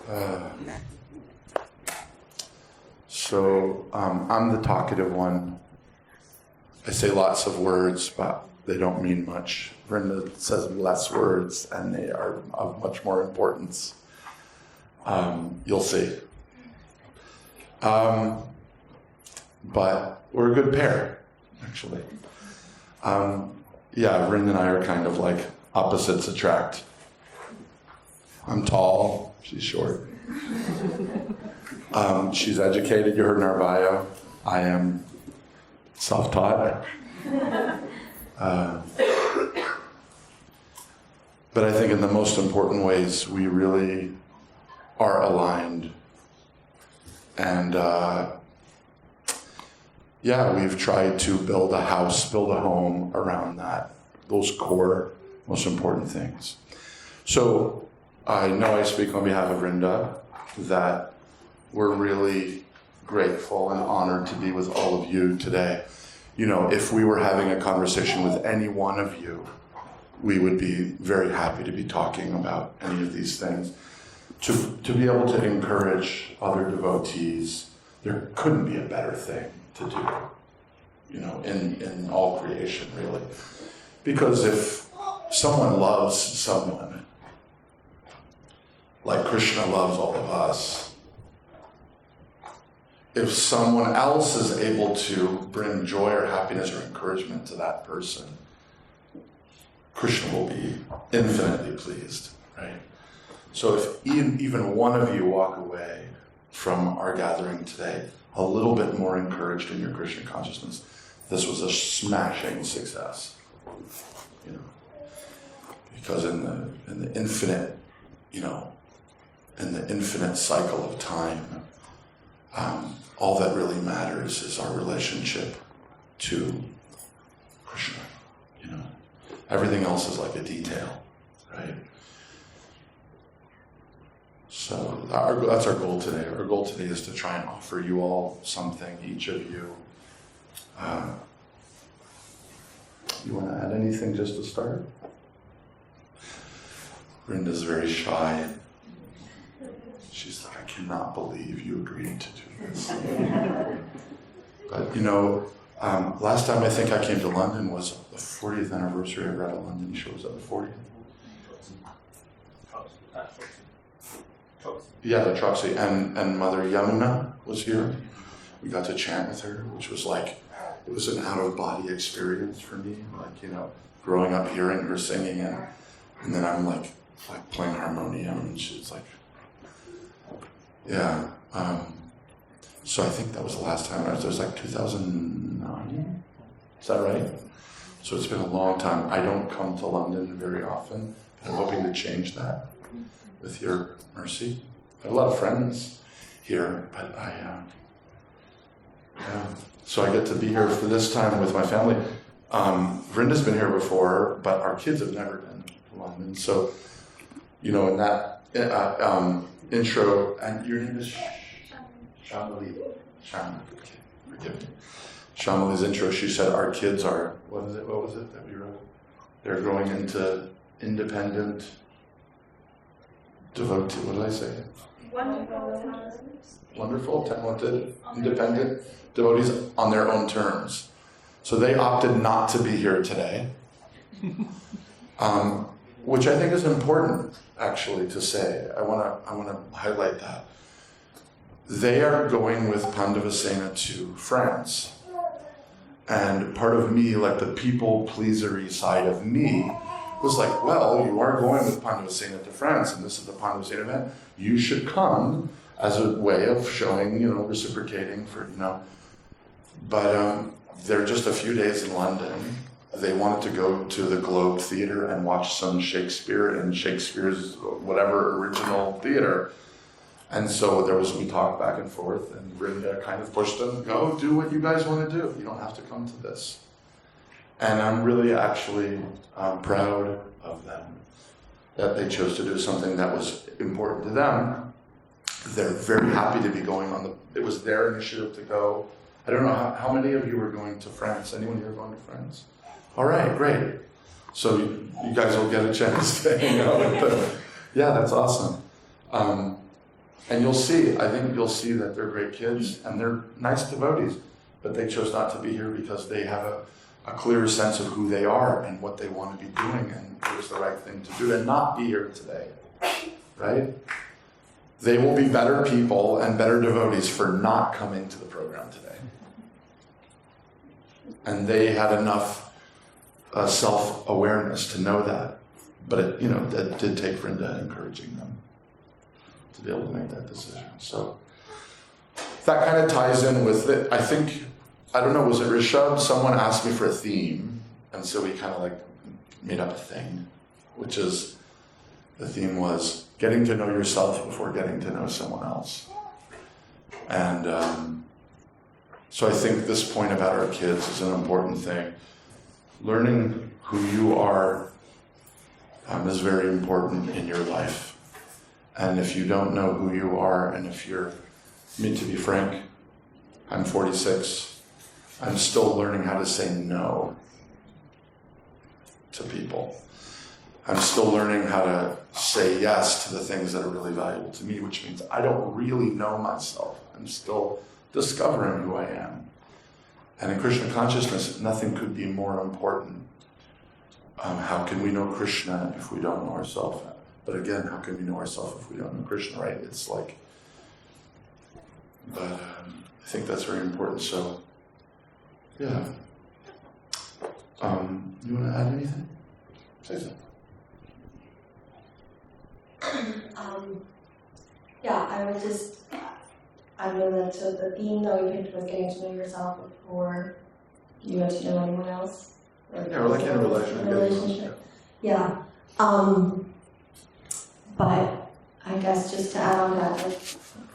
I'm the talkative one. I say lots of words, but they don't mean much. Vrinda says less words, and they are of much more importance. You'll see. But we're a good pair, actually. Vrinda and I are kind of like opposites attract. I'm tall, she's short. She's educated, you heard in our bio. I am self-taught. But I think in the most important ways, we really are aligned. And we've tried to build a house, build a home around that, those core, most important things. So I know I speak on behalf of Vrinda that we're really grateful and honored to be with all of you today. You know, if we were having a conversation with any one of you, we would be very happy to be talking about any of these things. To be able to encourage other devotees, there couldn't be a better thing to do, you know, in all creation, really. Because if someone loves someone, like Krishna loves all of us, if someone else is able to bring joy or happiness or encouragement to that person, Krishna will be infinitely pleased, right? So if even one of you walk away from our gathering today a little bit more encouraged in your Krishna consciousness, this was a smashing success, you know, because in the infinite, you know, in the infinite cycle of time, all that really matters is our relationship to Krishna, you know. Everything else is like a detail, right? So that's our goal today. Our goal today is to try and offer you all something, each of you. You want to add anything just to start? Vrinda's very shy. She's like, I cannot believe you agreed to do this. But, you know, last time I think I came to London was the 40th anniversary of Red London show. Was that the 40th? Yeah, the Troxy. And Mother Yamuna was here. We got to chant with her, which was like, it was an out-of-body experience for me. Like, you know, growing up hearing her singing, and then I'm like playing harmonium, and she's like, yeah. So I think that was the last time I was there. It was like 2009. Is that right? So it's been a long time. I don't come to London very often. I'm hoping to change that with your mercy. I have a lot of friends here, but so I get to be here for this time with my family. Vrinda's been here before, but our kids have never been to London. So, you know, in that intro, and your name is Shamali. Forgive me. Shamali's intro, she said our kids are, what was it that we wrote? They're growing into independent, devotee, what did I say? Wonderful, talented, independent devotees on their own terms. So they opted not to be here today, which I think is important, actually, to say. I want to highlight that. They are going with Pandavasena to France. And part of me, like the people-pleasery side of me, was like, well, you are going with Pandavasena to France, and this is the Pandavasena event. You should come as a way of showing, you know, reciprocating for, you know. But they're just a few days in London. They wanted to go to the Globe Theatre and watch some Shakespeare in Shakespeare's whatever original theatre. And so we talked back and forth, and Vrinda kind of pushed them, go do what you guys want to do. You don't have to come to this. And I'm really actually proud of them that they chose to do something that was important to them. They're very happy to be going it was their initiative to go. I don't know how many of you are going to France. Anyone here going to France? All right, great. So you guys will get a chance to hang out with them. Yeah, that's awesome. And I think you'll see that they're great kids and they're nice devotees, but they chose not to be here because they have a clearer sense of who they are and what they want to be doing, and it was the right thing to do and not be here today, right? They will be better people and better devotees for not coming to the program today. And they had enough self-awareness to know that. But that did take Vrinda encouraging them to be able to make that decision. So that kind of ties in with it. I think, I don't know, was it Rishabh? Someone asked me for a theme, and so we kind of like made up a thing, which is, the theme was getting to know yourself before getting to know someone else. And so I think this point about our kids is an important thing. Learning who you are is very important in your life. And if you don't know who you are, and if you're, to be frank, I'm 46, I'm still learning how to say no to people. I'm still learning how to say yes to the things that are really valuable to me, which means I don't really know myself. I'm still discovering who I am. And in Krishna consciousness, nothing could be more important. How can we know Krishna if we don't know ourselves? But again, how can we know ourselves if we don't know Krishna, right? It's like, but I think that's very important. So, yeah. You want to add anything? Say something. I know that so the theme that we picked was getting to know yourself before you get to know anyone else. Or like in a relationship. Yeah. But I guess just to add on that, like,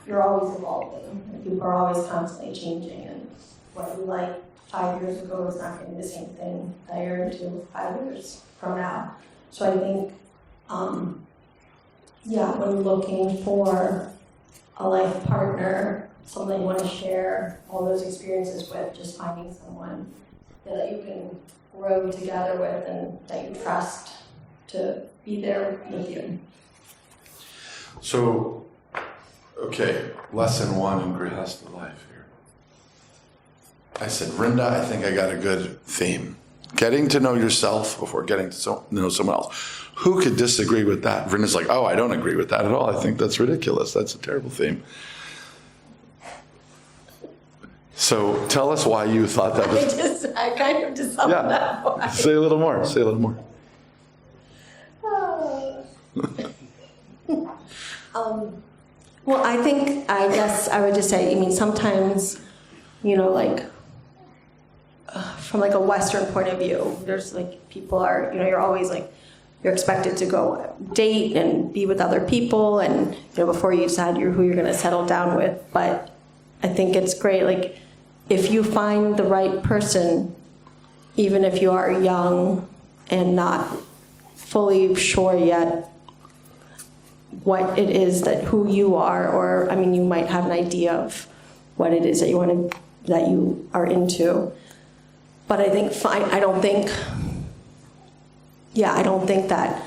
you're always evolving. Like, people are always constantly changing, and what you like 5 years ago is not going to be the same thing that you're into 5 years from now. So I think, when looking for a life partner, someone you want to share all those experiences with, just finding someone that you can grow together with and that you trust to be there with you. So, okay, lesson 1 in Grihastha life here. I said, Vrinda, I think I got a good theme. Getting to know yourself before getting to know someone else. Who could disagree with that? Vrinda's like, oh, I don't agree with that at all. I think that's ridiculous. That's a terrible theme. So tell us why you thought that was... I kind of just summed that up. Say a little more. Say a little more. Well, I guess I would just say, sometimes, from like a Western point of view, there's like people are, you're always like, you're expected to go date and be with other people and, before you decide who you're going to settle down with. But I think it's great, like, if you find the right person, even if you are young and not fully sure yet what it is who you are, or, you might have an idea of what it is that you are into. But I don't think that,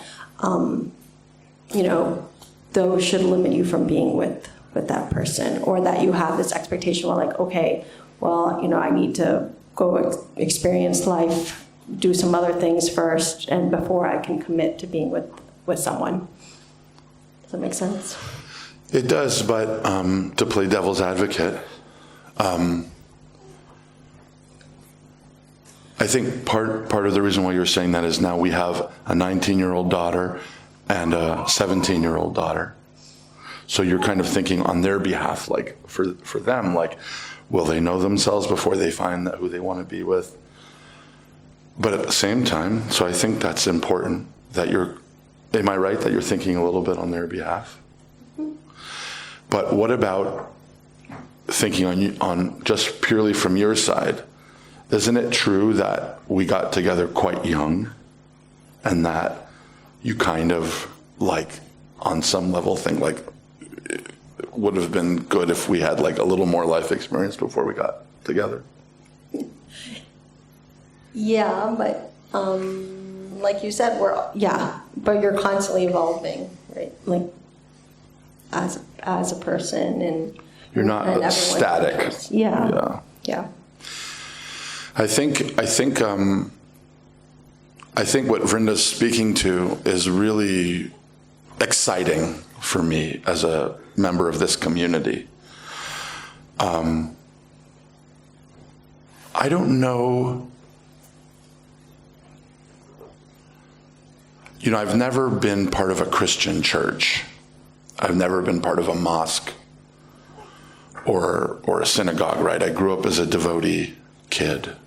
those should limit you from being with that person, or that you have this expectation, I need to go experience life, do some other things first, and before I can commit to being with someone. Does that make sense? It does, but to play devil's advocate, I think part of the reason why you're saying that is now we have a 19-year-old daughter and a 17-year-old daughter. So you're kind of thinking on their behalf, like for them, like, will they know themselves before they find who they want to be with? But at the same time, so I think that's important that am I right that you're thinking a little bit on their behalf? But what about thinking on just purely from your side? Isn't it true that we got together quite young and that you kind of on some level think it would have been good if we had a little more life experience before we got together? Yeah, but like you said, but you're constantly evolving, right? as a person, and you're not and static. Yeah. I think what Vrinda's speaking to is really exciting for me as a member of this community. I don't know. I've never been part of a Christian church. I've never been part of a mosque or a synagogue, right? I grew up as a devotee kid.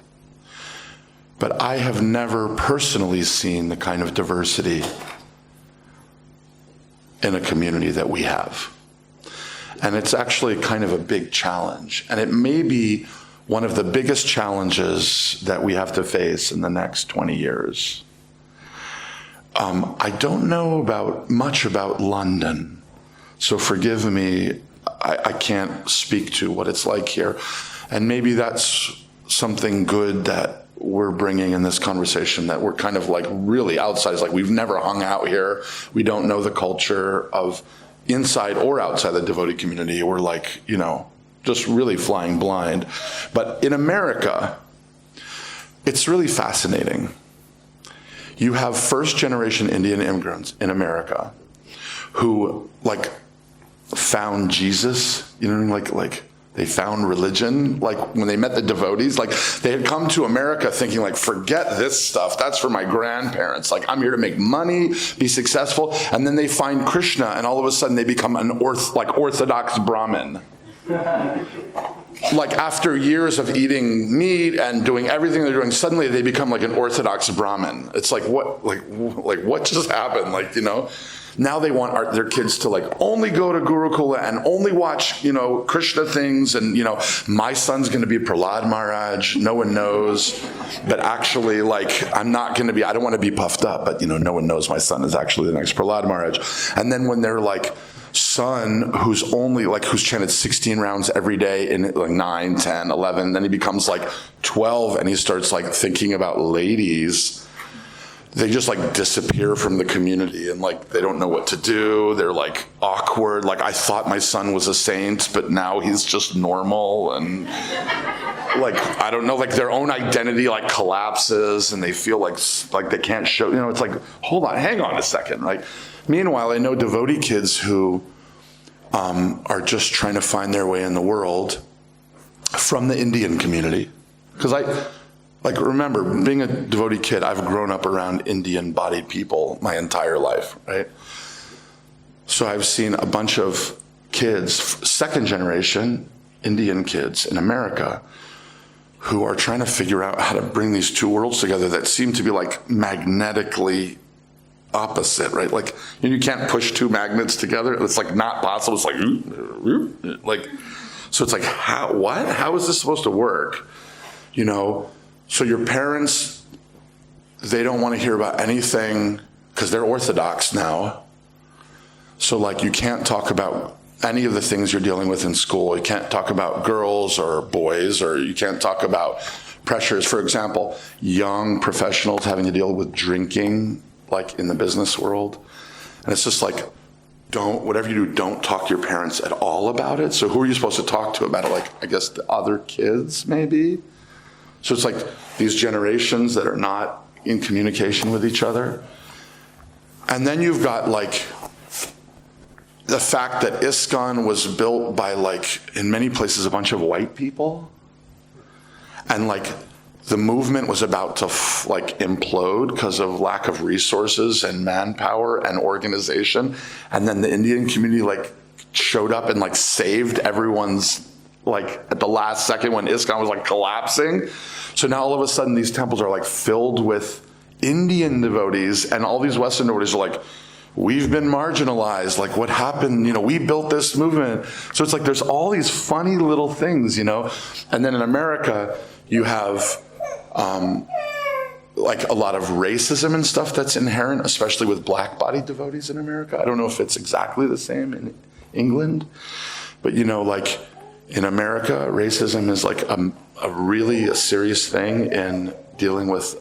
But I have never personally seen the kind of diversity in a community that we have. And it's actually kind of a big challenge. And it may be one of the biggest challenges that we have to face in the next 20 years. I don't know much about London, so forgive me, I can't speak to what it's like here. And maybe that's something good that we're bringing in this conversation, that we're kind of like really outsiders, like we've never hung out here. We don't know the culture of inside or outside the devotee community. We're like, just really flying blind. But in America, it's really fascinating. You have first-generation Indian immigrants in America who found Jesus, like they found religion, like when they met the devotees, like they had come to America thinking like, forget this stuff, that's for my grandparents. Like, I'm here to make money, be successful. And then they find Krishna and all of a sudden they become an Orthodox Brahmin. Like after years of eating meat and doing everything they're doing, suddenly they become like an Orthodox Brahmin. It's like, what just happened? Now they want their kids to only go to Gurukula and only watch, Krishna things. And, my son's going to be Prahlad Maharaj. No one knows. But actually, I'm not going to be, I don't want to be puffed up, but, no one knows my son is actually the next Prahlad Maharaj. And then when they're son who's chanted 16 rounds every day in 9, 10, 11, then he becomes 12 and he starts thinking about ladies. They just disappear from the community and they don't know what to do. They're awkward. I thought my son was a saint, but now he's just normal. And I don't know, their own identity collapses and they feel like they can't show, it's hold on, hang on a second, right? Meanwhile, I know devotee kids who are just trying to find their way in the world from the Indian community. Because remember, being a devotee kid, I've grown up around Indian-bodied people my entire life, right? So I've seen a bunch of kids, second-generation Indian kids in America, who are trying to figure out how to bring these two worlds together that seem to be magnetically opposite, right? You can't push two magnets together. It's not possible. It's so it's how is this supposed to work? So your parents, they don't want to hear about anything because they're Orthodox now. So you can't talk about any of the things you're dealing with in school. You can't talk about girls or boys, or you can't talk about pressures. For example, young professionals having to deal with drinking, in the business world. And it's just whatever you do, don't talk to your parents at all about it. So who are you supposed to talk to about it? I guess the other kids, maybe? So it's these generations that are not in communication with each other. And then you've got the fact that ISKCON was built by in many places a bunch of white people. And the movement was about to implode because of lack of resources and manpower and organization. And then the Indian community showed up and saved everyone's at the last second when ISKCON was collapsing. So now all of a sudden these temples are filled with Indian devotees, and all these Western devotees are we've been marginalized. What happened? We built this movement. So it's there's all these funny little things, And then in America, you have a lot of racism and stuff that's inherent, especially with black-bodied devotees in America. I don't know if it's exactly the same in England, but in America, racism is a really serious thing in dealing with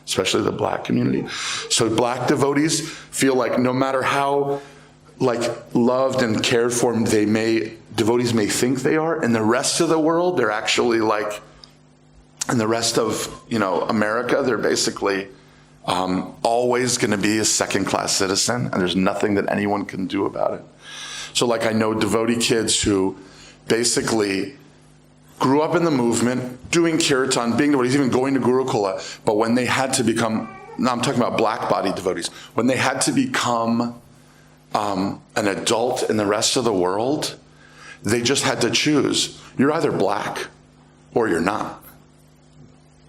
especially the black community. So black devotees feel no matter how like loved and cared for, devotees may think they are. In the rest of the world, they're actually like, in the rest of, America, they're basically always going to be a second-class citizen, and there's nothing that anyone can do about it. So like I know devotee kids who basically grew up in the movement, doing kirtan, being devotees, even going to Gurukula, but when they had to become, now I'm talking about black-bodied devotees, when they had to become an adult in the rest of the world, they just had to choose. You're either black or you're not.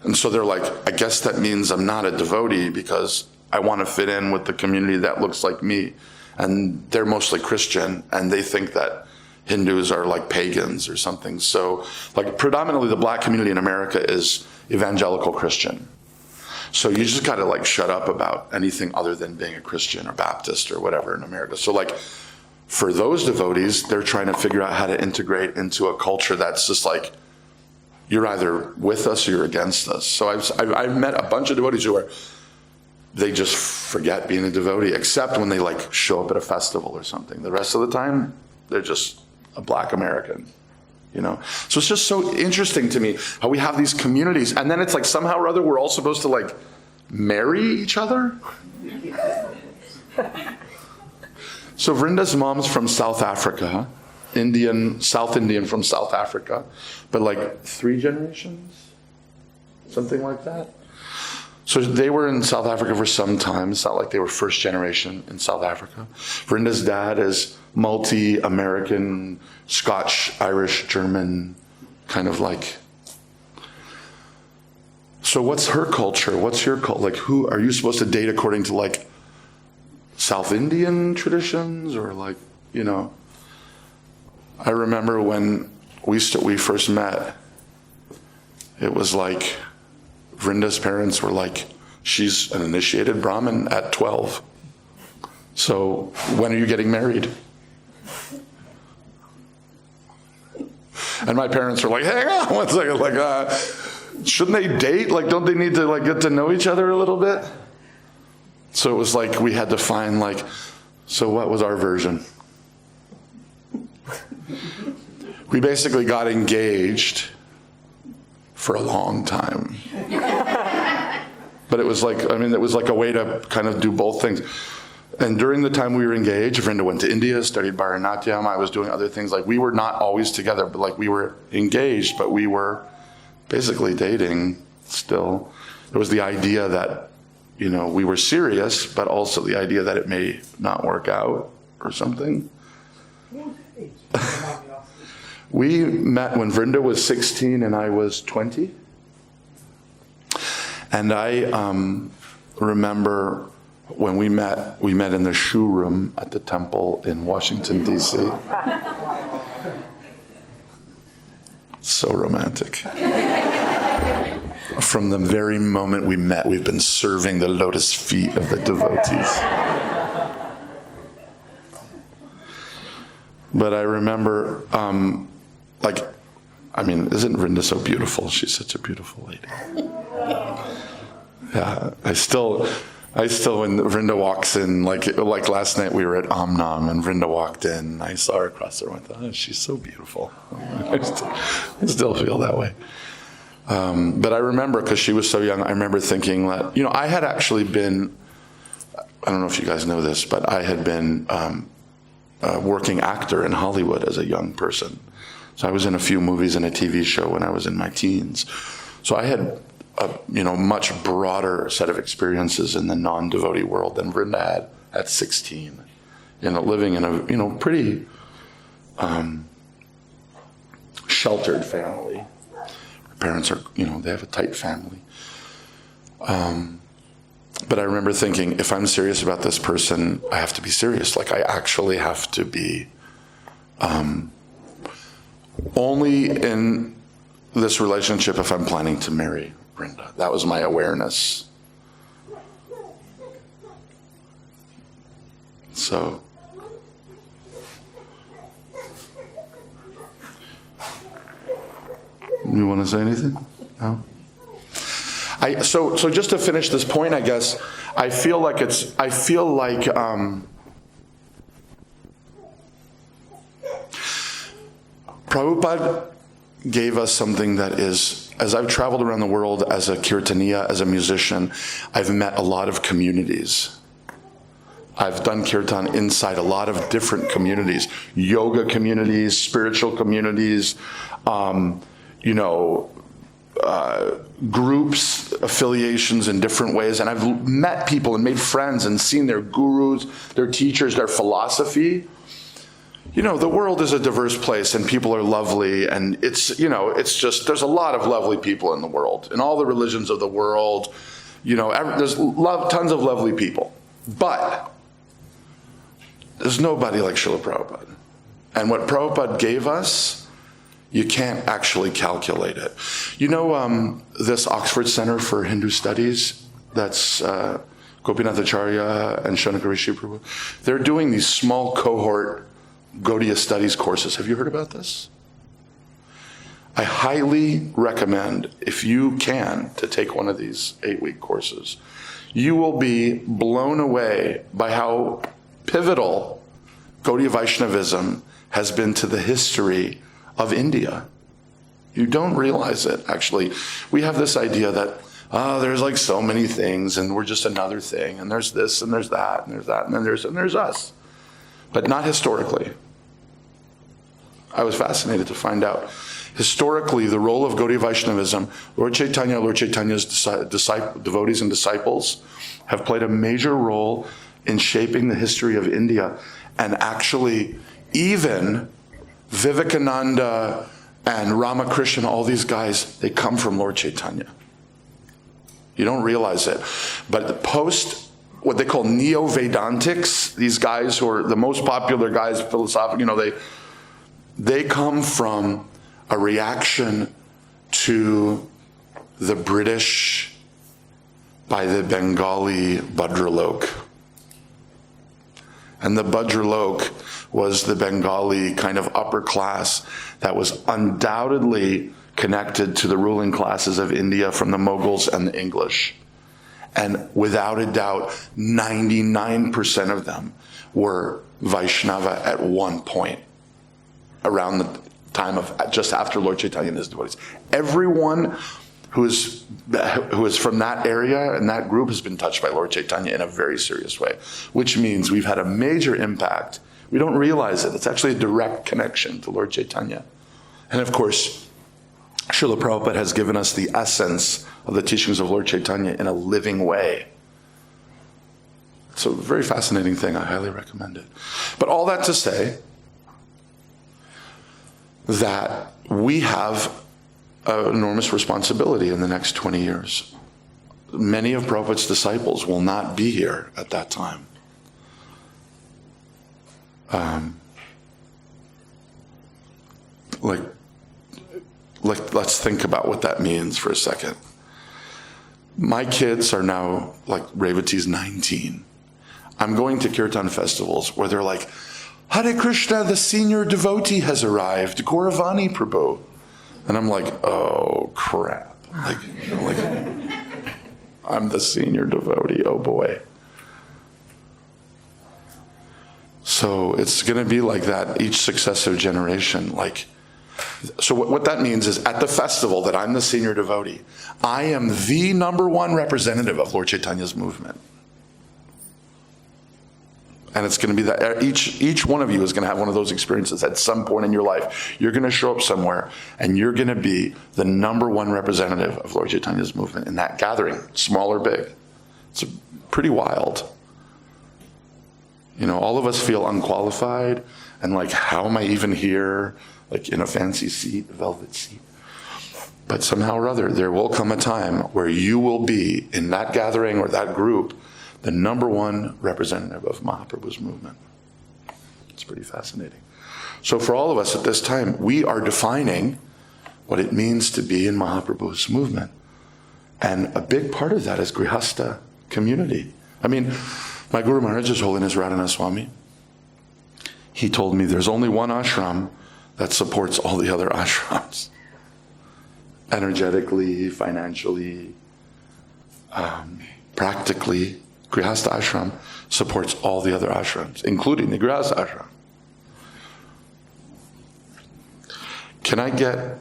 And so they're like, I guess that means I'm not a devotee because I want to fit in with the community that looks like me. And they're mostly Christian, and they think that Hindus are like pagans or something. So like predominantly the black community in America is evangelical Christian. So you just got to like shut up about anything other than being a Christian or Baptist or whatever in America. So like for those devotees, they're trying to figure out how to integrate into a culture that's just like, you're either with us or you're against us. So I've met a bunch of devotees who they just forget being a devotee, except when they like show up at a festival or something. The rest of the time, they're just a black American, So it's just so interesting to me how we have these communities, and then it's like somehow or other we're all supposed to like marry each other. So Vrinda's mom's from South Africa. South Indian from South Africa, but like 3 generations, something like that. So they were in South Africa for some time. It's not like they were first generation in South Africa. Vrinda's dad is multi-American, Scotch, Irish, German, kind of like. So what's her culture? What's your culture? Like who are you supposed to date according to like South Indian traditions or like, I remember when we first met, it was like Vrinda's parents were like, she's an initiated Brahmin at 12. So when are you getting married? And my parents were like, hang on one second, like, shouldn't they date? Like, don't they need to like get to know each other a little bit? So it was like we had to find like, so what was our version? We basically got engaged for a long time. But it was like, it was like a way to kind of do both things. And during the time we were engaged, Vrinda went to India, studied Bharatanatyam. I was doing other things. Like we were not always together, but like we were engaged, but we were basically dating still. There was the idea that, we were serious, but also the idea that it may not work out or something. We met when Vrinda was 16 and I was 20. And I remember when we met in the shoe room at the temple in Washington, D.C. So romantic. From the very moment we met, we've been serving the lotus feet of the devotees. But I remember, isn't Vrinda so beautiful? She's such a beautiful lady. Yeah, I still, when Vrinda walks in, like last night we were at Amnam and Vrinda walked in, I saw her across the room, I thought, oh, she's so beautiful. I still feel that way. But I remember, because she was so young, I remember thinking that, I had actually been, I don't know if you guys know this, but I had been a working actor in Hollywood as a young person. So I was in a few movies and a TV show when I was in my teens. So I had a much broader set of experiences in the non-devotee world than Vrinda had at 16. Living in a pretty sheltered family. Her parents are, they have a tight family. But I remember thinking, if I'm serious about this person, I have to be serious. Like I actually have to be only in this relationship if I'm planning to marry Vrinda. That was my awareness. So, you want to say anything? No? So just to finish this point, I guess, I feel like Prabhupada gave us something that is, as I've traveled around the world as a kirtaniya, as a musician, I've met a lot of communities. I've done kirtan inside a lot of different communities, yoga communities, spiritual communities, groups, affiliations in different ways. And I've met people and made friends and seen their gurus, their teachers, their philosophy. The world is a diverse place and people are lovely. And it's just, there's a lot of lovely people in the world. In all the religions of the world, there's tons of lovely people. But there's nobody like Srila Prabhupada. And what Prabhupada gave us, you can't actually calculate it. This Oxford Center for Hindu Studies, that's Gopinath Acharya and Shonaka Rishi Prabhu, they're doing these small cohort Gaudiya studies courses. Have you heard about this? I highly recommend, if you can, to take one of these 8-week courses. You will be blown away by how pivotal Gaudiya Vaishnavism has been to the history of India. You don't realize it, actually. We have this idea that, there's like so many things, and we're just another thing, and there's this, and there's that, and there's that, and then there's us. But not historically. I was fascinated to find out. Historically, the role of Gaudiya Vaishnavism, Lord Chaitanya's devotees and disciples have played a major role in shaping the history of India. And actually, even Vivekananda and Ramakrishna, all these guys, they come from Lord Chaitanya. You don't realize it. But the what they call neo-Vedantics, these guys who are the most popular guys, philosophical, they come from a reaction to the British by the Bengali Bhadralok. And the Bhadralok was the Bengali kind of upper class that was undoubtedly connected to the ruling classes of India from the Mughals and the English. And without a doubt, 99% of them were Vaishnava at one point, around the time of just after Lord Chaitanya and his devotees. Everyone who is from that area and that group has been touched by Lord Chaitanya in a very serious way, which means we've had a major impact. We don't realize it. It's actually a direct connection to Lord Chaitanya. And of course, Srila Prabhupada has given us the essence of the teachings of Lord Chaitanya in a living way. It's a very fascinating thing. I highly recommend it. But all that to say that we have an enormous responsibility in the next 20 years. Many of Prabhupada's disciples will not be here at that time. Let's think about what that means for a second. My kids are now, Revati's 19. I'm going to kirtan festivals where they're like, Hare Krishna, the senior devotee has arrived, Gaura Vani Prabhu. And I'm like, oh crap. I'm the senior devotee, oh boy. So it's going to be like that each successive generation. So what that means is at the festival that I'm the senior devotee, I am the #1 representative of Lord Chaitanya's movement. And it's going to be that each one of you is going to have one of those experiences at some point in your life. You're going to show up somewhere and you're going to be the #1 representative of Lord Chaitanya's movement in that gathering, small or big. It's pretty wild. All of us feel unqualified and how am I even here? In a fancy seat, a velvet seat. But somehow or other, there will come a time where you will be in that gathering or that group the #1 representative of Mahaprabhu's movement. It's pretty fascinating. So for all of us at this time, we are defining what it means to be in Mahaprabhu's movement. And a big part of that is Grihastha community. My Guru Maharaj, His Holiness Radhanath Swami, he told me there's only one ashram that supports all the other ashrams. Energetically, financially, practically, Grihastha ashram supports all the other ashrams, including the Grihastha ashram. Can I get,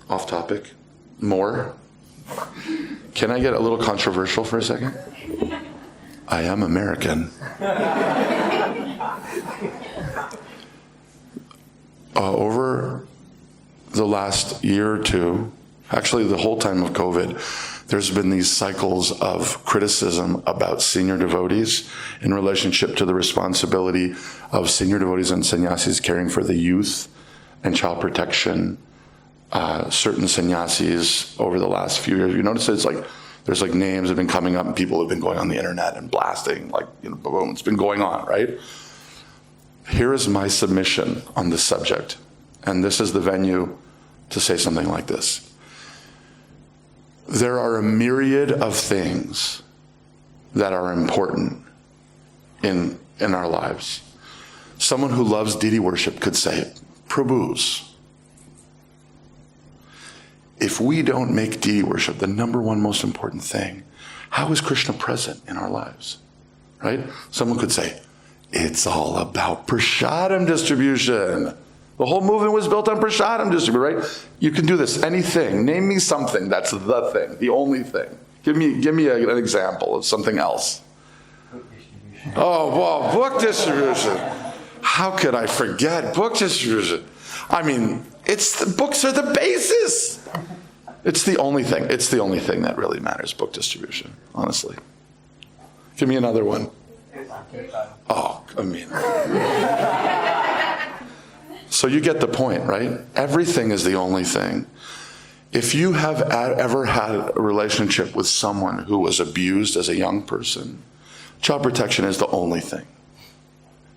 off topic, more? Can I get a little controversial for a second? I am American. Over the last year or two, actually the whole time of COVID, there's been these cycles of criticism about senior devotees in relationship to the responsibility of senior devotees and sannyasis caring for the youth and child protection. Certain sannyasis over the last few years, you notice it's like there's like names have been coming up and people have been going on the internet and blasting, like, you know, boom, it's been going on, right? Here is my submission on this subject, and this is the venue to say something like this. There are a myriad of things that are important in our lives. Someone who loves deity worship could say, Prabhus, if we don't make deity worship the number one most important thing, how is Krishna present in our lives? Right? Someone could say, it's all about prasadam distribution. The whole movement was built on prasadam distribution, right? You can do this, anything. Name me something that's the thing, the only thing. Give me an example of something else. Book distribution. Oh, well, book distribution. How could I forget book distribution? I mean, the books are the basis. It's the only thing. It's the only thing that really matters, book distribution, honestly. Give me another one. Oh, I mean. So you get the point, right? Everything is the only thing. If you have ever had a relationship with someone who was abused as a young person, child protection is the only thing.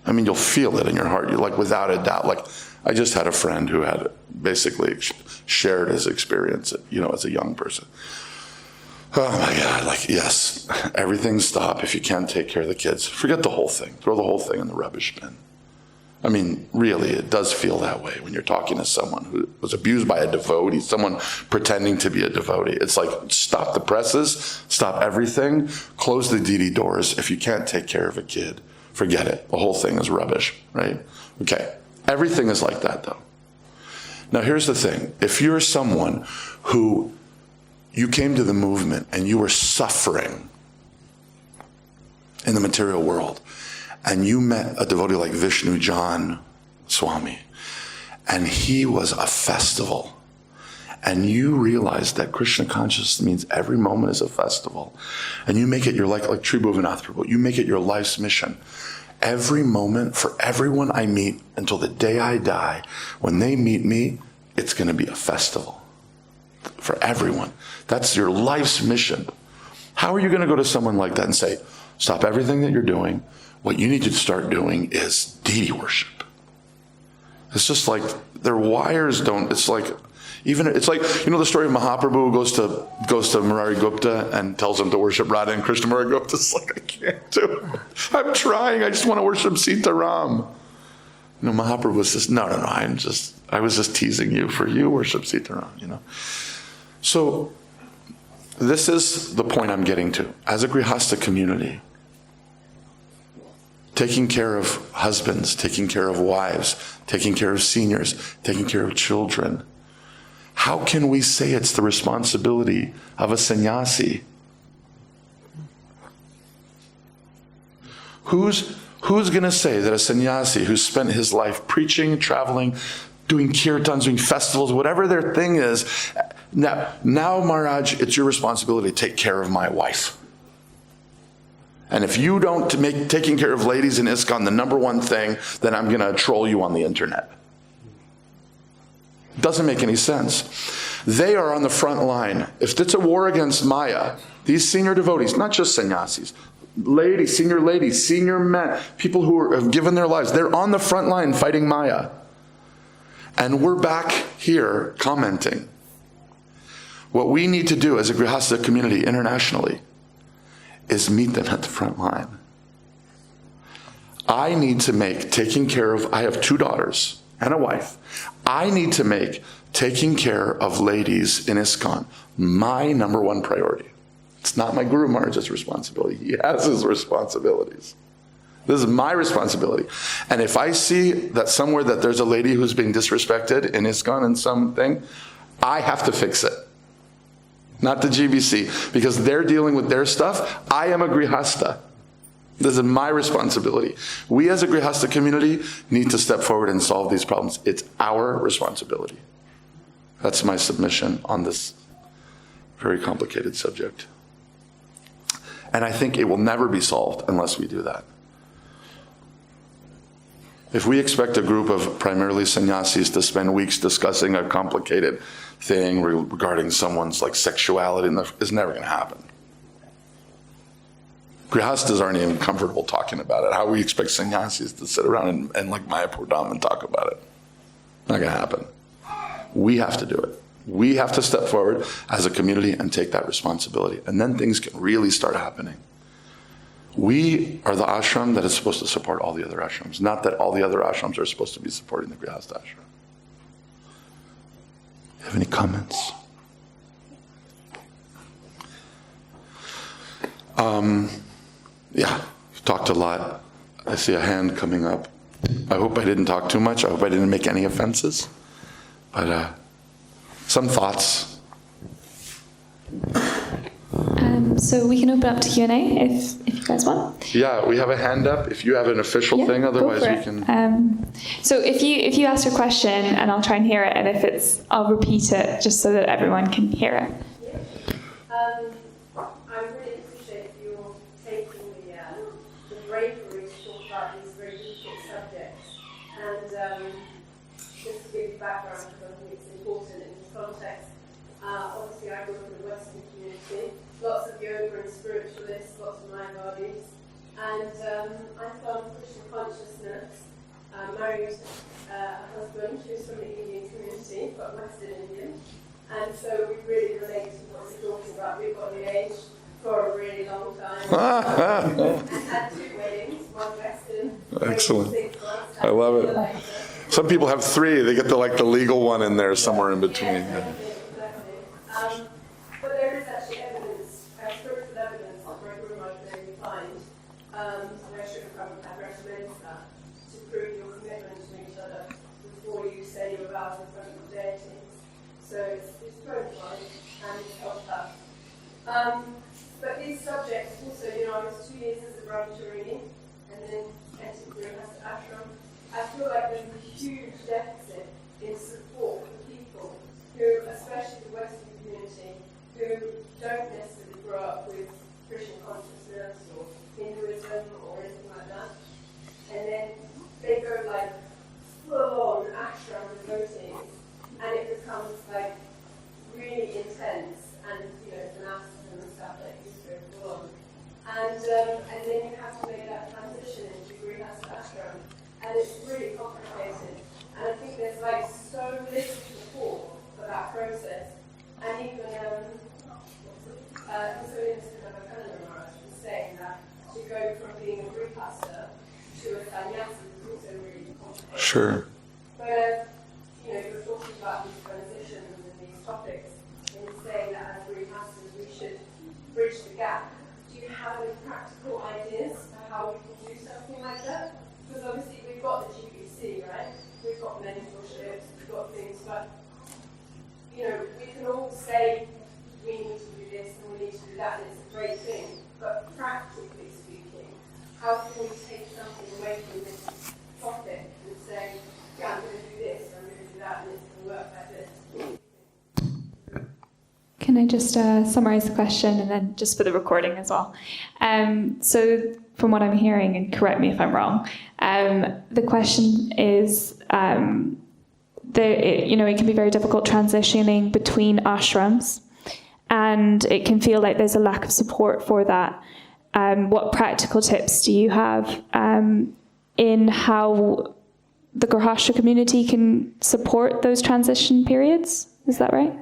I mean, you'll feel it in your heart. You're like, without a doubt. Like, I just had a friend who had basically shared his experience, you know, as a young person. Oh my God, like, yes, everything stop if you can't take care of the kids. Forget the whole thing. Throw the whole thing in the rubbish bin. I mean, really, it does feel that way when you're talking to someone who was abused by a devotee, someone pretending to be a devotee. It's like, stop the presses, stop everything, close the deity doors. If you can't take care of a kid, forget it. The whole thing is rubbish, right? Okay, everything is like that though. Now here's the thing. If you're someone who you came to the movement and you were suffering in the material world, and you met a devotee like Vishnu John Swami, and he was a festival, and you realized that Krishna consciousness means every moment is a festival, and you make it your like Tribhuvanath Prabhu, you make it your life's mission. Every moment for everyone I meet until the day I die, when they meet me, it's going to be a festival for everyone. That's your life's mission. How are you going to go to someone like that and say, stop everything that you're doing? What you need to start doing is deity worship. It's just like their wires don't, it's like, even, it's like, you know the story of Mahaprabhu who goes to Murari Gupta and tells him to worship Radha and Krishna. Murari Gupta's like, I can't do it. I'm trying, I just want to worship Sita Ram. You know, Mahaprabhu says, no, I was just teasing you for you worship Sita Ram, you know. So, this is the point I'm getting to. As a Grihastha community, taking care of husbands, taking care of wives, taking care of seniors, taking care of children. How can we say it's the responsibility of a sannyasi? Who's going to say that a sannyasi who spent his life preaching, traveling, doing kirtans, doing festivals, whatever their thing is, now Maharaj, it's your responsibility to take care of my wife. And if you don't make taking care of ladies in ISKCON the number one thing, then I'm going to troll you on the internet. It doesn't make any sense. They are on the front line. If it's a war against Maya, these senior devotees, not just sannyasis, ladies, senior men, people who have given their lives, they're on the front line fighting Maya. And we're back here commenting. What we need to do as a Grihastha community internationally is meet them at the front line. I need to make taking care of, I have 2 daughters and a wife. I need to make taking care of ladies in ISKCON my number one priority. It's not my Guru Maharaj's responsibility. He has his responsibilities. This is my responsibility. And if I see that somewhere that there's a lady who's being disrespected in ISKCON and something, I have to fix it. Not the GBC, because they're dealing with their stuff. I am a Grihasta. This is my responsibility. We as a Grihasta community need to step forward and solve these problems. It's our responsibility. That's my submission on this very complicated subject. And I think it will never be solved unless we do that. If we expect a group of primarily sannyasis to spend weeks discussing a complicated thing regarding someone's like sexuality, it's never going to happen. Grihastas aren't even comfortable talking about it. How we expect sannyasis to sit around and like Mayapur Dham and talk about it? Not going to happen. We have to do it. We have to step forward as a community and take that responsibility. And then things can really start happening. We are the ashram that is supposed to support all the other ashrams, not that all the other ashrams are supposed to be supporting the Grihasta ashram. You have any comments? Yeah, we've talked a lot. I see a hand coming up. I hope I didn't talk too much. I hope I didn't make any offenses. But some thoughts. So we can open up to Q&A if you guys want. Yeah, we have a hand up. If you have an official thing, otherwise we can. So if you ask a question, and I'll try and hear it, and if it's, I'll repeat it just so that everyone can hear it. I really appreciate your taking the bravery to talk about these very difficult subjects. And just to give you background, because I think it's important in this context. Obviously, I grew up in the Western community. Lots of yoga and spiritualists, lots of Mayavadis. And I found Krishna consciousness, married a husband who's from the Indian community, but Western Indian. And so we really relate to what we're talking about. We've got the age for a really long time. And had 2 weddings, one Western. Excellent. 6 months, I love it. later. Some people have 3. They get the legal one in there somewhere in between. Yeah, exactly. But there is actually evidence, spiritual evidence that my Guru Maharaj may find, and I should have recommended that, to prove your commitment to each other before you say your vows in front of deities. So it's proven and it's held up. But these subjects also, I was 2 years as a brahmachari and then entered the Grihasta ashram. I feel like there's a huge deficit in support for people who, especially the Western community, who don't necessarily grow up with Christian consciousness or Hinduism or anything like that. And then they go like full-on ashram devotees, and it becomes like really intense, and monasticism and stuff like you go full-on. And then you have to make that transition into Grihasta ashram, and it's really complicated. And I think there's like so little support for that process. And even His Holiness Maharaj was saying that to go from being a Grihasta to a sannyasi is also really complicated. Sure. But you're talking about these transitions and these topics, and you're saying that as Grihastas we should bridge the gap. Do you have any practical ideas for how we can do something like that? Because obviously we've got the GBC, right? We've got mentorships, we've got things, but we can all say we need to do this and we need to do that, and it's a great thing. But practically speaking, how can we take something away from this topic and say, yeah, I'm going to do this, I'm going to do that, and it's going to work like this? Can I just summarize the question, and then just for the recording as well? So from what I'm hearing, and correct me if I'm wrong, the question is, it can be very difficult transitioning between ashrams, and it can feel like there's a lack of support for that. What practical tips do you have in how the Grihasta community can support those transition periods? Is that right?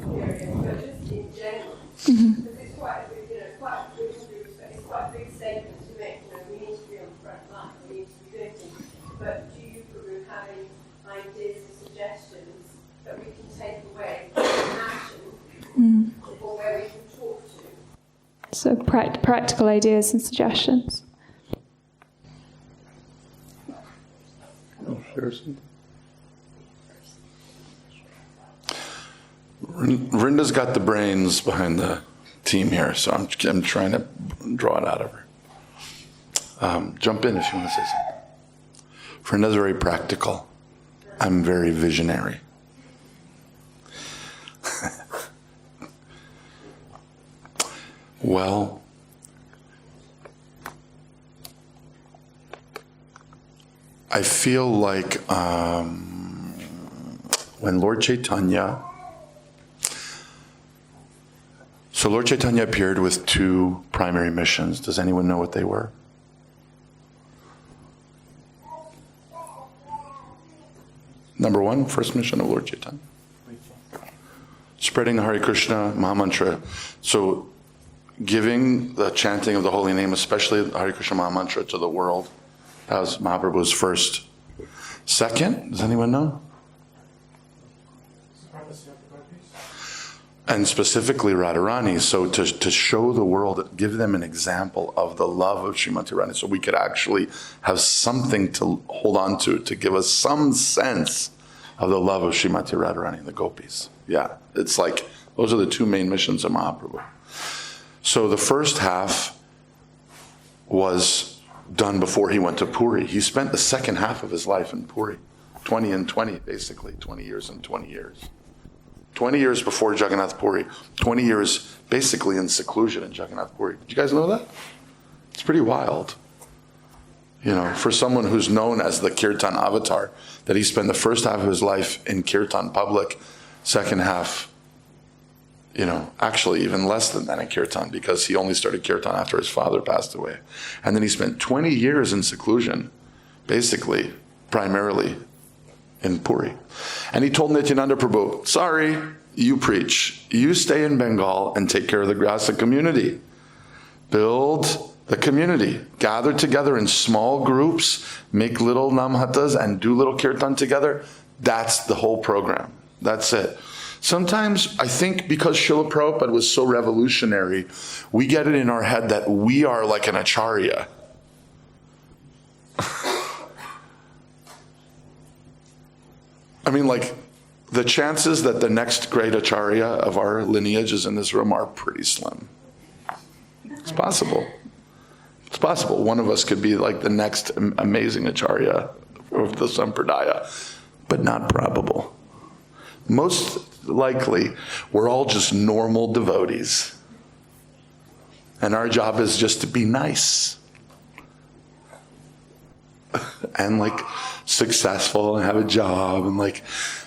But just in general, because it's quite a big statement to make. We need to be on the front line, we need to be doing things. But do you, Guru, have any ideas or suggestions that we can take away from action, or where we can talk to? So practical ideas and suggestions. share something? Vrinda's got the brains behind the team here, so I'm trying to draw it out of her. Jump in if you want to say something. Vrinda's very practical. I'm very visionary. Well, I feel like when Lord Chaitanya, so Lord Chaitanya appeared with two primary missions. Does anyone know what they were? Number one, first mission of Lord Chaitanya. Spreading the Hare Krishna Mahamantra. So giving the chanting of the holy name, especially the Hare Krishna Mahamantra, to the world. That was Mahaprabhu's first. Second, does anyone know? And specifically Radharani, so to show the world, give them an example of the love of Srimati Radharani, so we could actually have something to hold on to give us some sense of the love of Srimati Radharani and the gopis. Yeah, it's like, those are the two main missions of Mahaprabhu. So the first half was done before he went to Puri. He spent the second half of his life in Puri, 20 and 20, basically, 20 years and 20 years. 20 years before Jagannath Puri, 20 years basically in seclusion in Jagannath Puri. Did you guys know that? It's pretty wild. You know, for someone who's known as the Kirtan avatar, that he spent the first half of his life in Kirtan public, second half, you know, actually even less than that in Kirtan, because he only started Kirtan after his father passed away. And then he spent 20 years in seclusion, basically, primarily in Puri. And he told Nityananda Prabhu, sorry, you preach. You stay in Bengal and take care of the Grasa community. Build the community. Gather together in small groups, make little namhatas and do little kirtan together. That's the whole program. That's it. Sometimes I think because Srila Prabhupada was so revolutionary, we get it in our head that we are like an acharya. I mean, like, the chances that the next great acharya of our lineage is in this room are pretty slim. It's possible. It's possible. One of us could be like the next amazing acharya of the Sampradaya, but not probable. Most likely, we're all just normal devotees. And our job is just to be nice. And like successful and have a job and like,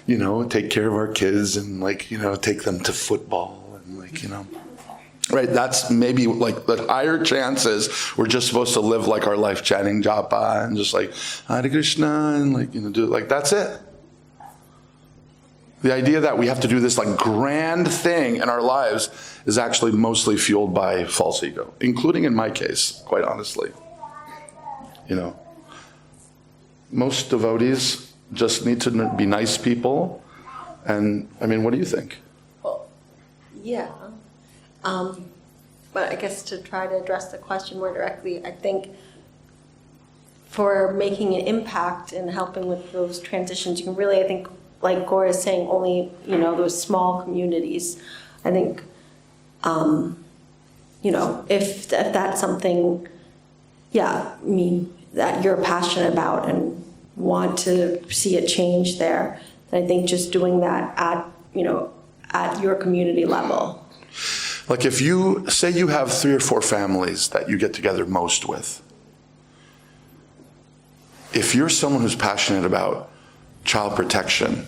you know, take care of our kids and like, you know, take them to football and like, you know, right? That's maybe like the higher chances. We're just supposed to live like our life chanting japa and just like Hare Krishna and like, you know, do like, that's it. The idea that we have to do this like grand thing in our lives is actually mostly fueled by false ego, including in my case, quite honestly, you know. Most devotees just need to be nice people. And, I mean, what do you think? Well, yeah. But I guess to try to address the question more directly, I think for making an impact and helping with those transitions, you can really, I think, like Gaura is saying, only, you know, those small communities. I think, you know, if that's something, yeah, I mean, that you're passionate about and want to see a change there, then I think just doing that at, you know, at your community level. Like if you, say you have 3 or 4 families that you get together most with. If you're someone who's passionate about child protection,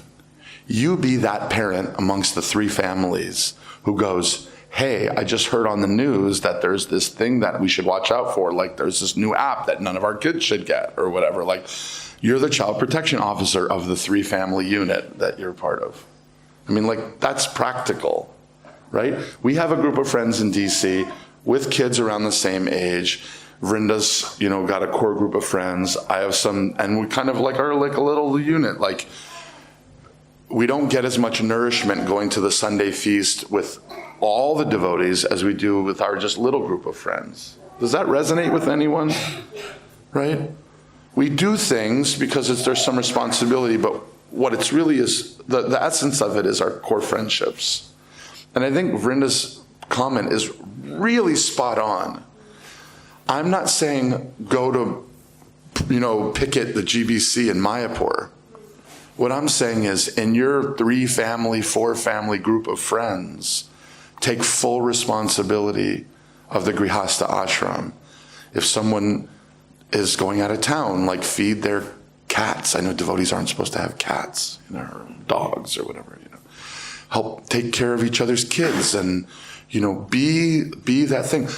you be that parent amongst the 3 families who goes, hey, I just heard on the news that there's this thing that we should watch out for. Like there's this new app that none of our kids should get or whatever. Like you're the child protection officer of the 3 family unit that you're part of. I mean, like that's practical, right? We have a group of friends in DC with kids around the same age. Vrinda's, you know, got a core group of friends. I have some, and we kind of like are like a little unit. Like we don't get as much nourishment going to the Sunday feast with all the devotees as we do with our just little group of friends. Does that resonate with anyone? Right? We do things because there's some responsibility, but what it's really is, the essence of it is our core friendships. And I think Vrinda's comment is really spot on. I'm not saying go to, picket the GBC in Mayapur. What I'm saying is, in your 3-family, 4-family group of friends, take full responsibility of the Grihastha ashram. If someone is going out of town, like feed their cats. I know devotees aren't supposed to have cats, or dogs or whatever, Help take care of each other's kids and, be that thing.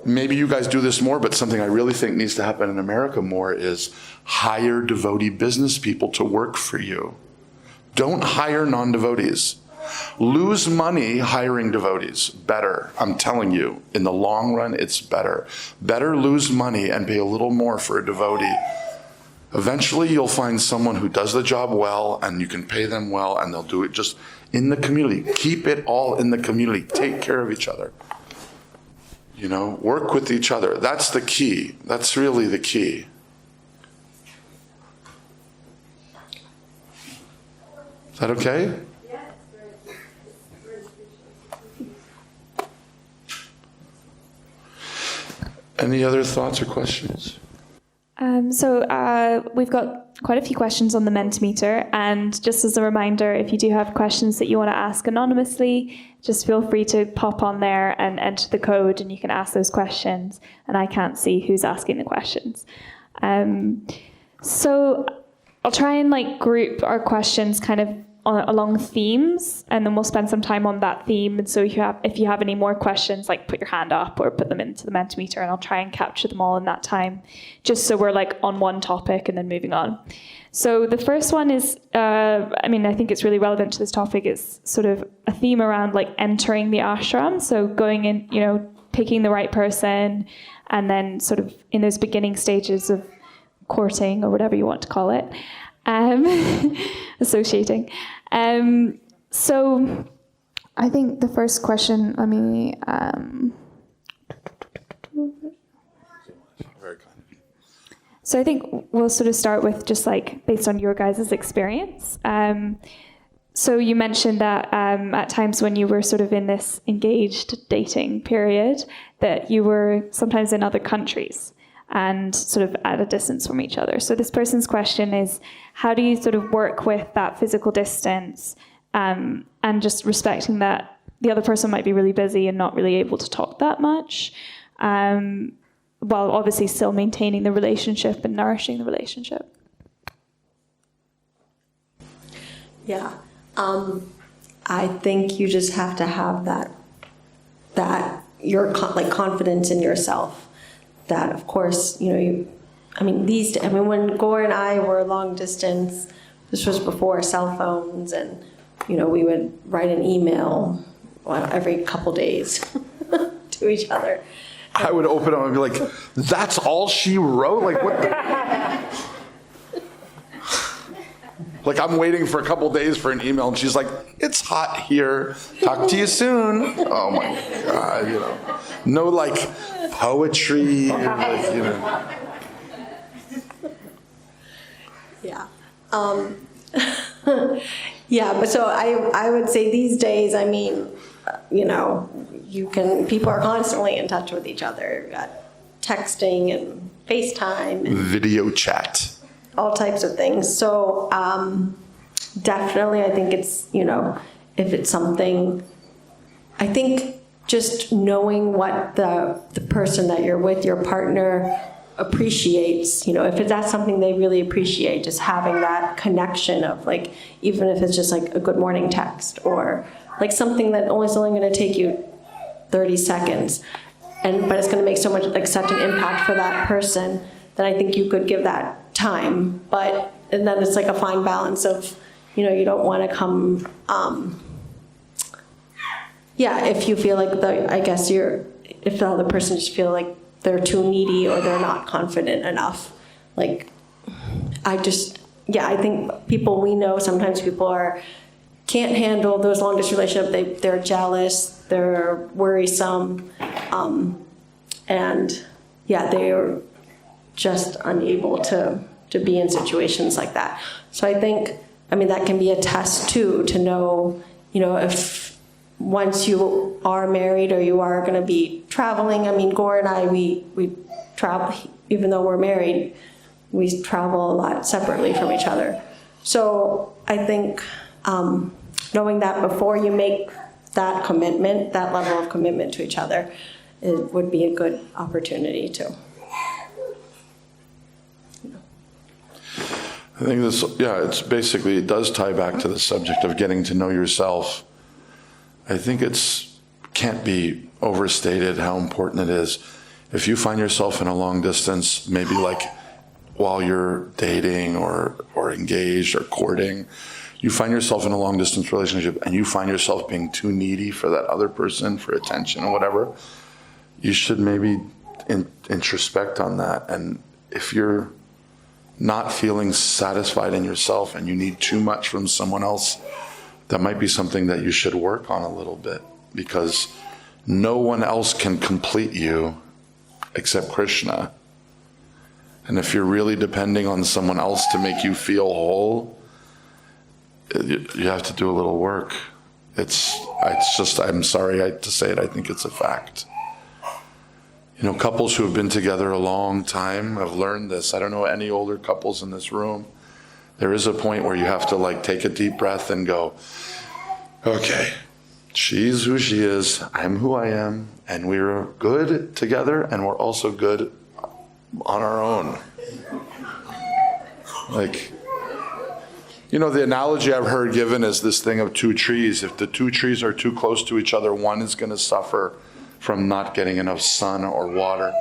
Maybe you guys do this more, but something I really think needs to happen in America more is hire devotee business people to work for you. Don't hire non-devotees. Lose money hiring devotees. Better. I'm telling you, in the long run, it's better. Better lose money and pay a little more for a devotee. Eventually, you'll find someone who does the job well, and you can pay them well, and they'll do it just in the community. Keep it all in the community. Take care of each other. Work with each other. That's the key. That's really the key. Is that okay? Any other thoughts or questions? We've got quite a few questions on the Mentimeter, and just as a reminder, if you do have questions that you want to ask anonymously, just feel free to pop on there and enter the code, and you can ask those questions, and I can't see who's asking the questions. So I'll try and group our questions kind of along themes, and then we'll spend some time on that theme. And so if you have any more questions, put your hand up or put them into the Mentimeter, and I'll try and capture them all in that time, just so we're on one topic and then moving on. So the first one is, I think it's really relevant to this topic. It's sort of a theme around entering the ashram. So going in, picking the right person, and then sort of in those beginning stages of courting or whatever you want to call it. Associating. So I think the first question, so I think we'll sort of start with just based on your guys' experience. So you mentioned that at times when you were sort of in this engaged dating period, that you were sometimes in other countries and sort of at a distance from each other. So this person's question is, how do you sort of work with that physical distance and just respecting that the other person might be really busy and not really able to talk that much, while obviously still maintaining the relationship and nourishing the relationship? Yeah. I think you just have to have that your confidence in yourself. That, of course, when Gaura and I were long distance, this was before cell phones, and, we would write an email every couple days to each other. I would open them and be like, that's all she wrote? What the? I'm waiting for a couple days for an email, and she's like, it's hot here. Talk to you soon. Oh my God, No poetry. Yeah. Yeah, but so I would say these days, people are constantly in touch with each other. Got texting and FaceTime. And video chat. All types of things. So definitely I think it's, if it's something, I think just knowing what the person that you're with, your partner, appreciates, if that's something they really appreciate, just having that connection of even if it's just a good morning text or something that is only going to take you 30 seconds, but it's going to make so much such an impact for that person, that I think you could give that time. And then it's a fine balance of, you don't want to come, if you feel if the other person just feel they're too needy or they're not confident enough. I think people we know, sometimes people can't handle those long distance relationships. They're jealous, they're worrisome, and they're just unable to be in situations like that. So I think, I mean, that can be a test too, to know, you know, if once you are married or you are going to be traveling. I mean, Gaura and I, we travel, even though we're married, we travel a lot separately from each other. So I think knowing that before you make that commitment, that level of commitment to each other, it would be a good opportunity too. I think this, it's basically, it does tie back to the subject of getting to know yourself. I think can't be overstated how important it is. If you find yourself in a long distance, maybe like while you're dating or engaged or courting, you find yourself in a long distance relationship and you find yourself being too needy for that other person, for attention or whatever, you should maybe introspect on that. And if you're not feeling satisfied in yourself and you need too much from someone else, that might be something that you should work on a little bit, because no one else can complete you except Krishna. And if you're really depending on someone else to make you feel whole, you have to do a little work. It's just, I'm sorry to say it, I think it's a fact. You know, couples who have been together a long time have learned this. I don't know any older couples in this room. There is a point where you have to like take a deep breath and go, okay, she's who she is, I'm who I am, and we're good together and we're also good on our own. Like, you know, the analogy I've heard given is this thing of two trees. If the two trees are too close to each other, one is going to suffer from not getting enough sun or water.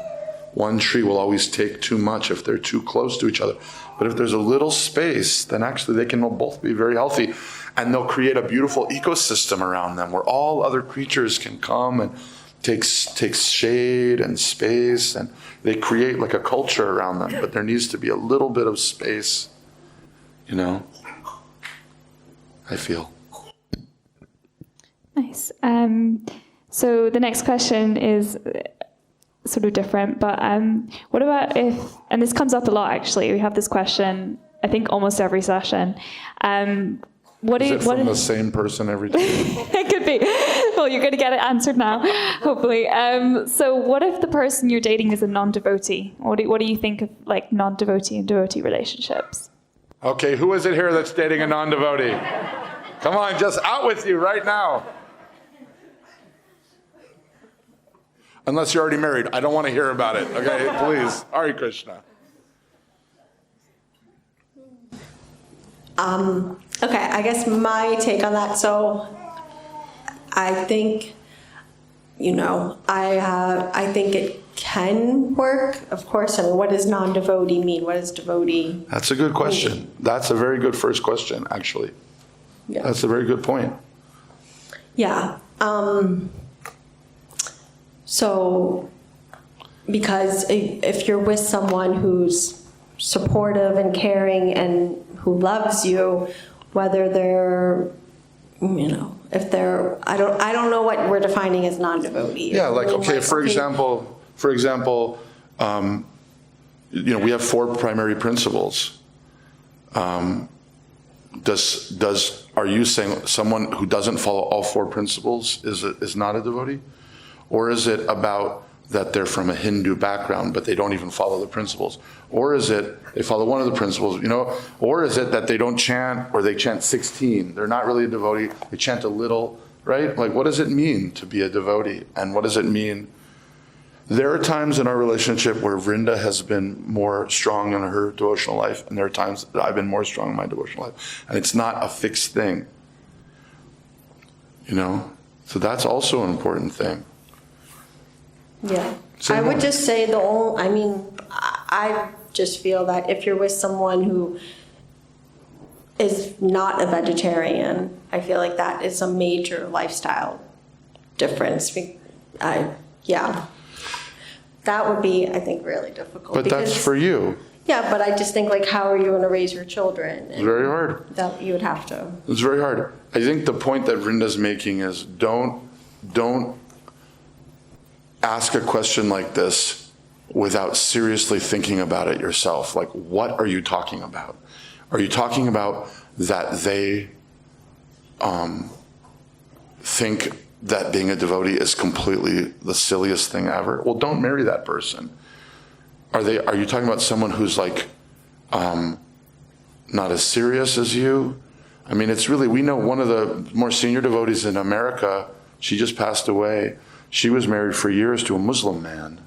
One tree will always take too much if they're too close to each other. But if there's a little space, then actually they can both be very healthy, and they'll create a beautiful ecosystem around them where all other creatures can come and take shade and space, and they create like a culture around them. But there needs to be a little bit of space, you know, I feel. Nice. So the next question is sort of different, but what about if, and this comes up a lot actually, we have this question, I think almost every session. Is it from the same person every time? It could be. Well, you're going to get it answered now, hopefully. So what if the person you're dating is a non-devotee? What do you think of like non-devotee and devotee relationships? Okay, who is it here that's dating a non-devotee? Come on, just out with you right now. Unless you're already married. I don't want to hear about it. Okay, please. Hare Krishna. Okay, I guess my take on that. So I think, you know, I think it can work. Of course, I mean, what does non-devotee mean? What does devotee? That's a good question. That's a very good first question, actually. Yeah. That's a very good point. Yeah. So, because if you're with someone who's supportive and caring and who loves you, whether they're, you know, if they're, I don't know what we're defining as non-devotee. Yeah, like, okay, for example, you know, we have 4 primary principles. Are you saying someone who doesn't follow all 4 principles is not a devotee? Or is it about that they're from a Hindu background, but they don't even follow the principles? Or is it they follow one of the principles, you know? Or is it that they don't chant, or they chant 16? They're not really a devotee, they chant a little, right? Like, what does it mean to be a devotee? And what does it mean? There are times in our relationship where Vrinda has been more strong in her devotional life, and there are times that I've been more strong in my devotional life. And it's not a fixed thing, you know? So that's also an important thing. Yeah. I would just say I just feel that if you're with someone who is not a vegetarian, I feel like that is a major lifestyle difference. Yeah. That would be, I think, really difficult. But that's for you. Yeah, but I just think, like, how are you going to raise your children? It's very hard. That you would have to. It's very hard. I think the point that Vrinda's making is don't ask a question like this without seriously thinking about it yourself. Like, what are you talking about? Are you talking about that they think that being a devotee is completely the silliest thing ever? Well, don't marry that person. Are you talking about someone who's like not as serious as you? I mean, it's really, we know one of the more senior devotees in America, she just passed away. She was married for years to a Muslim man.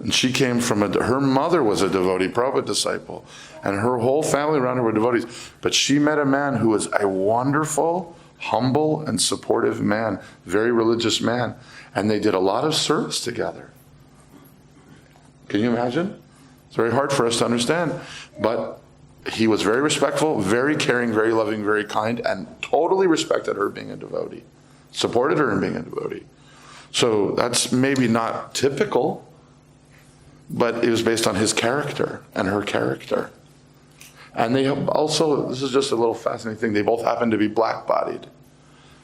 And she came from her mother was a devotee, Prabhupada disciple, and her whole family around her were devotees. But she met a man who was a wonderful, humble, and supportive man, very religious man. And they did a lot of service together. Can you imagine? It's very hard for us to understand. But he was very respectful, very caring, very loving, very kind, and totally respected her being a devotee. Supported her in being a devotee. So that's maybe not typical, but it was based on his character and her character. And they also, this is just a little fascinating thing, they both happen to be black-bodied,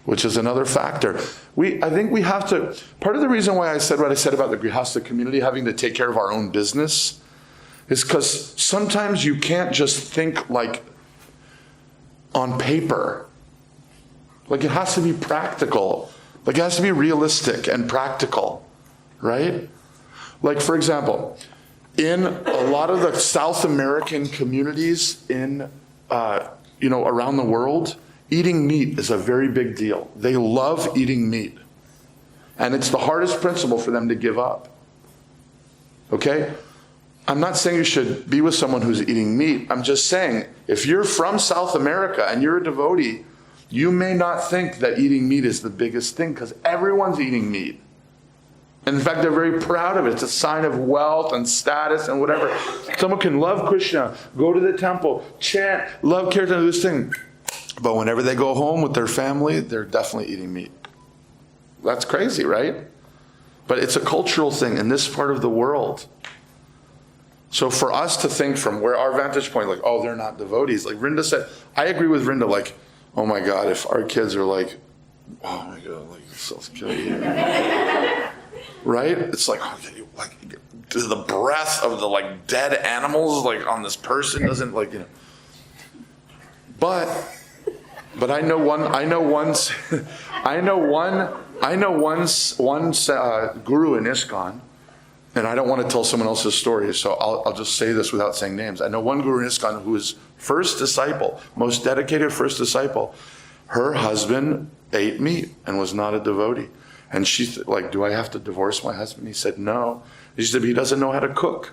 which is another factor. I think we have to, part of the reason why I said what I said about the Grihasta community having to take care of our own business is because sometimes you can't just think like on paper. Like, it has to be practical. Like, it has to be realistic and practical, right? Like, for example, in a lot of the South American communities in, around the world, eating meat is a very big deal. They love eating meat. And it's the hardest principle for them to give up. Okay? I'm not saying you should be with someone who's eating meat. I'm just saying, if you're from South America and you're a devotee, you may not think that eating meat is the biggest thing because everyone's eating meat. And in fact, they're very proud of it. It's a sign of wealth and status and whatever. Someone can love Krishna, go to the temple, chant, love kirtan, do this thing. But whenever they go home with their family, they're definitely eating meat. That's crazy, right? But it's a cultural thing in this part of the world. So for us to think from where our vantage point, like, oh, they're not devotees. Like Vrinda said, I agree with Vrinda, like, oh my God, if our kids are like, oh my God, like, self-killing. Right? It's like, oh, like the breath of the like dead animals like on this person doesn't like, But I know one guru in ISKCON, and I don't want to tell someone else's story, so I'll just say this without saying names. I know one guru in ISKCON who is first disciple, most dedicated first disciple. Her husband ate meat and was not a devotee. And she's like, do I have to divorce my husband? He said, no. She said, but he doesn't know how to cook.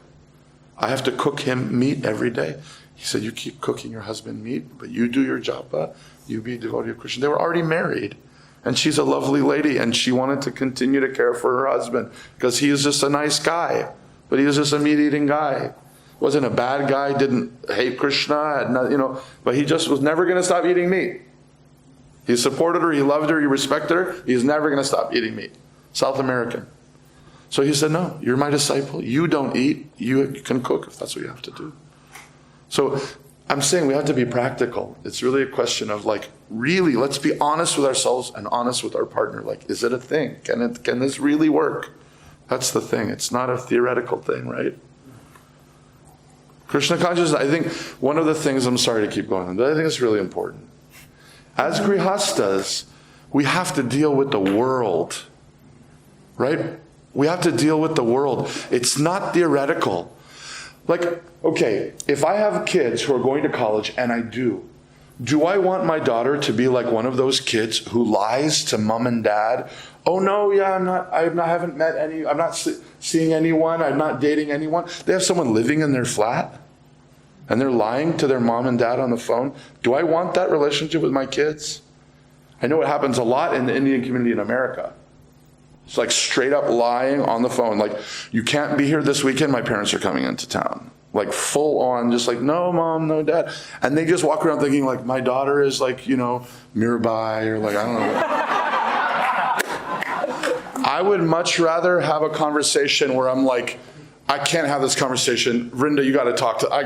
I have to cook him meat every day. He said, you keep cooking your husband meat, but you do your japa, you be devotee of Krishna. They were already married. And she's a lovely lady, and she wanted to continue to care for her husband because he is just a nice guy, but he was just a meat-eating guy. Wasn't a bad guy, didn't hate Krishna, had not, but he just was never going to stop eating meat. He supported her, he loved her, he respected her. He's never going to stop eating meat. South American. So he said, no, you're my disciple. You don't eat. You can cook if that's what you have to do. So I'm saying we have to be practical. It's really a question of like, really, let's be honest with ourselves and honest with our partner. Like, is it a thing? Can this really work? That's the thing. It's not a theoretical thing, right? Krishna consciousness, I think one of the things, I'm sorry to keep going, but I think it's really important. As grihastas, we have to deal with the world, right? We have to deal with the world. It's not theoretical. Like, okay, if I have kids who are going to college, and I do I want my daughter to be like one of those kids who lies to mom and dad? Oh no, yeah, I haven't met any, I'm not seeing anyone, I'm not dating anyone. They have someone living in their flat, and they're lying to their mom and dad on the phone. Do I want that relationship with my kids? I know it happens a lot in the Indian community in America. It's like straight up lying on the phone. Like, you can't be here this weekend, my parents are coming into town. Like full on, just like, no mom, no dad. And they just walk around thinking like, my daughter is like, Mirabai, or like, I don't know. I would much rather have a conversation where I'm like, I can't have this conversation. Vrinda, you got to talk to, I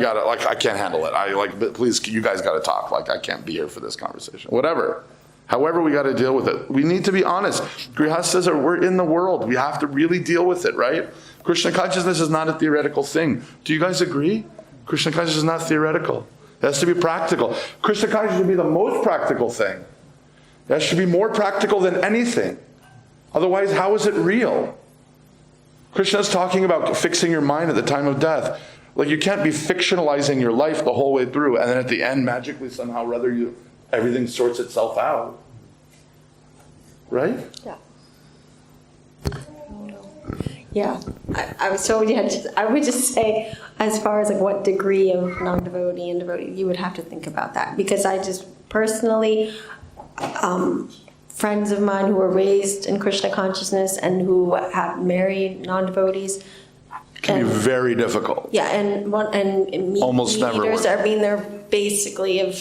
can't handle it. But please, you guys got to talk. Like, I can't be here for this conversation. Whatever. However, we got to deal with it. We need to be honest. Grihastas we're in the world. We have to really deal with it, right? Krishna consciousness is not a theoretical thing. Do you guys agree? Krishna consciousness is not theoretical. It has to be practical. Krishna consciousness should be the most practical thing. That should be more practical than anything. Otherwise, how is it real? Krishna is talking about fixing your mind at the time of death. Like, you can't be fictionalizing your life the whole way through, and then at the end, magically somehow, everything sorts itself out. Right? Yeah. Yeah, I would just say, as far as like what degree of non-devotee and devotee, you would have to think about that, because I just personally, friends of mine who were raised in Krishna consciousness and who have married non-devotees. It can be very difficult. Yeah, and Almost never leaders work. they're basically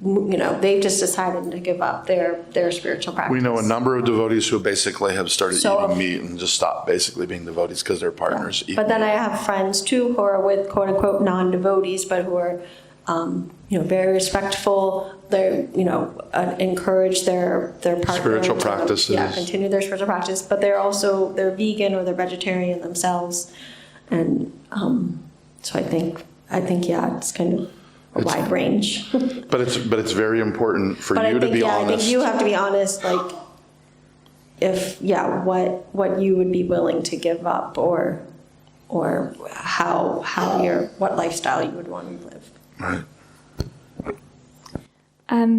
they've just decided to give up their spiritual practice. We know a number of devotees who basically have started So- eating meat and just stopped basically being devotees because their partners eat But then meat. I have friends too who are with quote unquote non-devotees, but who are, very respectful. They, encourage their partner Spiritual to, practices. Yeah, continue their spiritual practice, but they're vegan or they're vegetarian themselves, and so I think it's kind of a wide range. But it's very important for But you I think, to be I honest. think you have to be honest, like, what you would be willing to give up, or what lifestyle you would want to live. Right.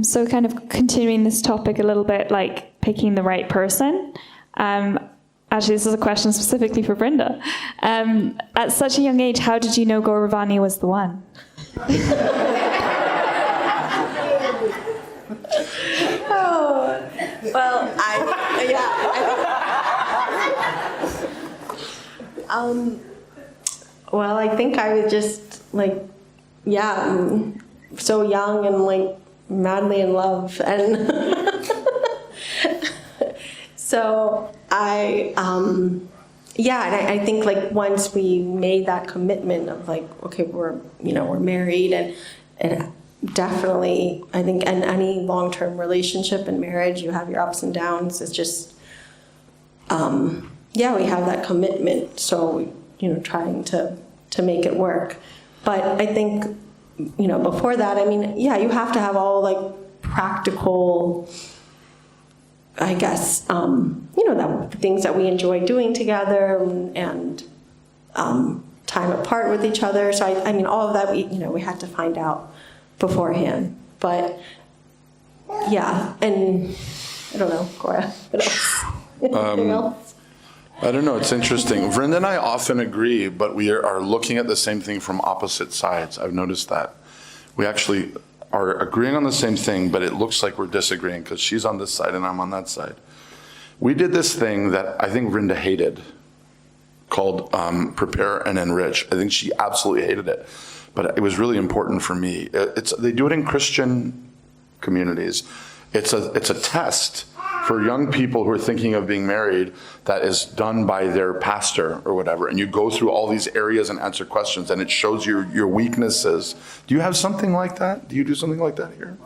So kind of continuing this topic a little bit, like picking the right person. Actually, this is a question specifically for Vrinda. At such a young age, how did you know Gaura Vani was the one? Oh, well, well, I think I was just so young and like madly in love, and so and I think like once we made that commitment of like, okay, we're married, and definitely I think in any long-term relationship and marriage, you have your ups and downs. It's just we have that commitment, so trying to make it work. But I think before that, you have to have all like practical, I guess, the things that we enjoy doing together, and time apart with each other. So all of that we had to find out beforehand. But and I don't know, Gaura, what else? Anything else? I don't know, it's interesting. Vrinda and I often agree, but we are looking at the same thing from opposite sides. I've noticed that. We actually are agreeing on the same thing, but it looks like we're disagreeing because she's on this side and I'm on that side. We did this thing that I think Vrinda hated, called Prepare and Enrich. I think she absolutely hated it, but it was really important for me. They do it in Christian communities. It's a test for young people who are thinking of being married that is done by their pastor or whatever, and you go through all these areas and answer questions, and it shows your weaknesses. Do you have something like that? Do you do something like that here?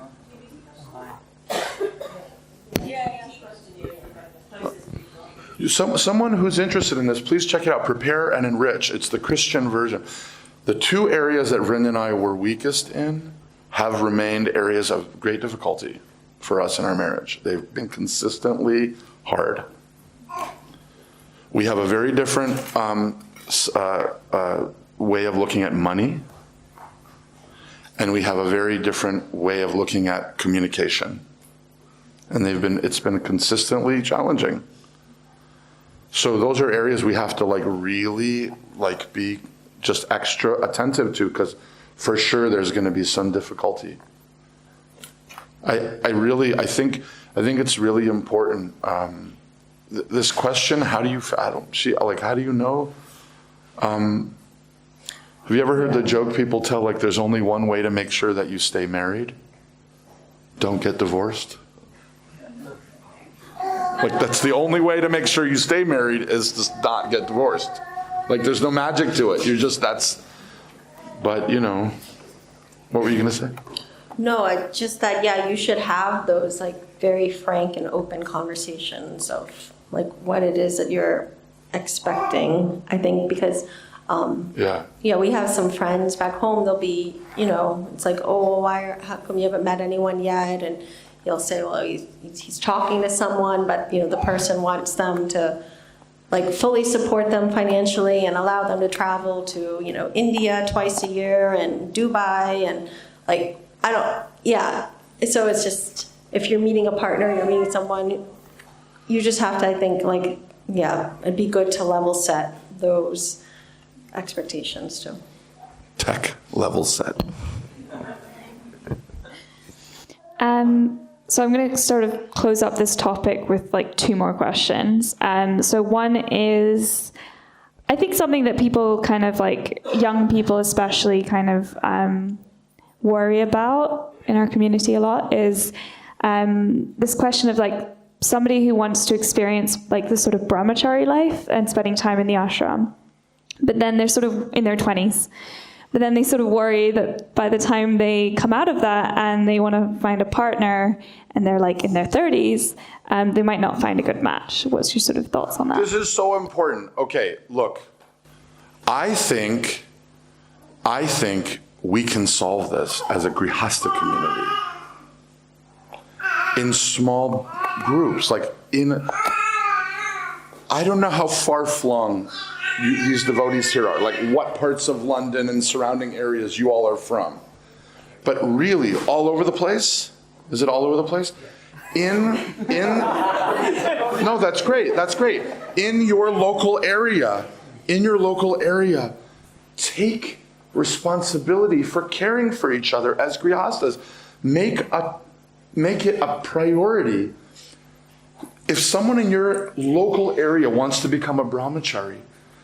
Someone who's interested in this, please check it out. Prepare and Enrich. It's the Christian version. The two areas that Vrinda and I were weakest in have remained areas of great difficulty for us in our marriage. They've been consistently hard. We have a very different way of looking at money, and we have a very different way of looking at communication. And it's been consistently challenging. So those are areas we have to really be just extra attentive to, because for sure there's going to be some difficulty. I think it's really important. This question, how do you know? Have you ever heard the joke people tell, like, there's only one way to make sure that you stay married? Don't get divorced. Like, that's the only way to make sure you stay married, is to not get divorced. Like, there's no magic to it. But what were you going to say? No, it's just that, you should have those like very frank and open conversations of like what it is that you're expecting, I think, because we have some friends back home, they'll be, it's like, oh, how come you haven't met anyone yet? And you'll say, well, he's talking to someone, but, the person wants them to, like, fully support them financially and allow them to travel to, India twice a year and Dubai and, like, So it's just, if you're meeting a partner, you're meeting someone, you just have to, I think, like, it'd be good to level set those expectations too. Tech level set. So I'm going to sort of close up this topic with like 2 more questions. So one is, I think something that people kind of like, young people especially kind of worry about in our community a lot is this question of like somebody who wants to experience like this sort of brahmachari life and spending time in the ashram, but then they're sort of in their 20s. But then they sort of worry that by the time they come out of that and they want to find a partner and they're like in their 30s, they might not find a good match. What's your sort of thoughts on that? This is so important. Okay, look, I think we can solve this as a Grihastha community in small groups, like I don't know how far-flung these devotees here are, like what parts of London and surrounding areas you all are from. But really, all over the place? Is it all over the place? No, that's great, that's great. In your local area, take responsibility for caring for each other as grihasthas. Make it a priority. If someone in your local area wants to become a brahmachari,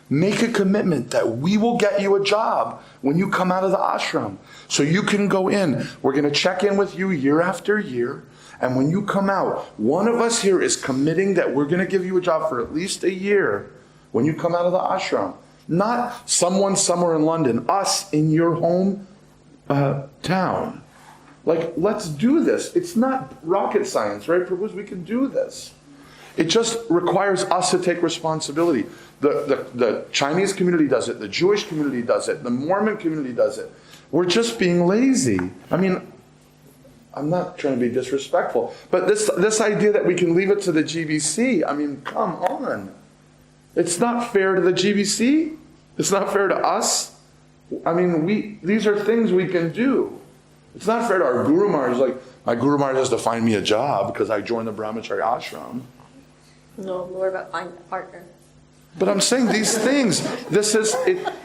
make a commitment that we will get you a job when you come out of the ashram. So you can go in. We're going to check in with you year after year. And when you come out, one of us here is committing that we're going to give you a job for at least a year when you come out of the ashram. Not someone somewhere in London, us in your home town. Like, let's do this. It's not rocket science, right, Prabhus? We can do this. It just requires us to take responsibility. The Chinese community does it, the Jewish community does it, the Mormon community does it. We're just being lazy. I mean, I'm not trying to be disrespectful, but this idea that we can leave it to the GBC, I mean, come on. It's not fair to the GBC. It's not fair to us. I mean, these are things we can do. It's not fair to our Guru Maharaj. Like, my Guru Maharaj has to find me a job because I joined the Brahmachari ashram. No, what about finding a partner? But I'm saying these things,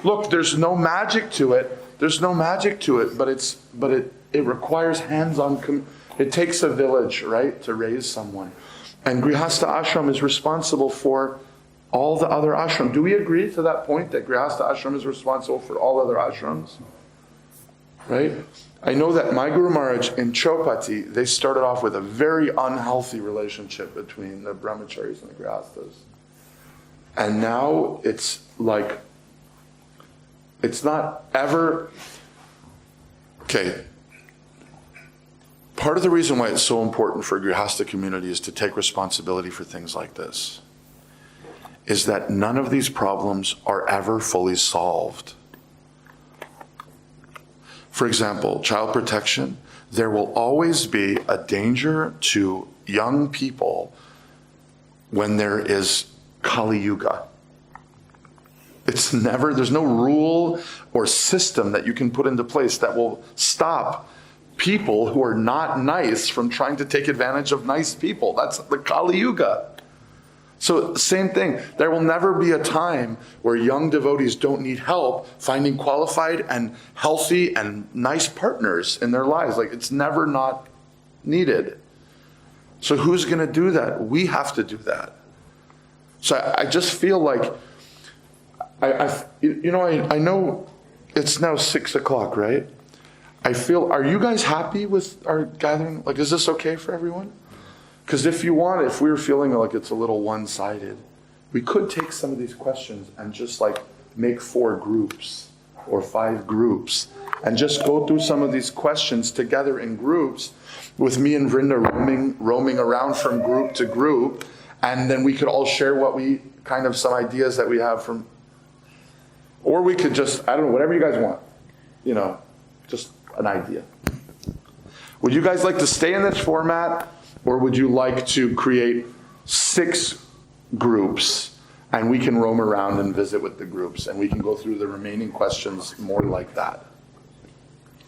look, there's no magic to it. There's no magic to it, but it requires hands-on, it takes a village, right, to raise someone. And Grihastha ashram is responsible for all the other ashrams. Do we agree to that point, that Grihastha ashram is responsible for all other ashrams? Right? I know that my Guru Maharaj in Chopati, they started off with a very unhealthy relationship between the brahmacharis and the grihasthas. And now it's like, it's not ever, okay. Part of the reason why it's so important for a grihastha community is to take responsibility for things like this, is that none of these problems are ever fully solved. For example, child protection, there will always be a danger to young people when there is Kali Yuga. There's no rule or system that you can put into place that will stop people who are not nice from trying to take advantage of nice people. That's the Kali Yuga. So same thing, there will never be a time where young devotees don't need help finding qualified and healthy and nice partners in their lives. Like, it's never not needed. So who's going to do that? We have to do that. So I just feel like, I know it's now 6:00, right? Are you guys happy with our gathering? Like, is this okay for everyone? Because if we were feeling like it's a little one-sided, we could take some of these questions and just like make 4 groups or 5 groups and just go through some of these questions together in groups with me and Vrinda roaming around from group to group, and then we could all share what we kind of some ideas that we have from, or we could just, I don't know, whatever you guys want, just an idea. Would you guys like to stay in this format, or would you like to create 6 groups and we can roam around and visit with the groups and we can go through the remaining questions more like that?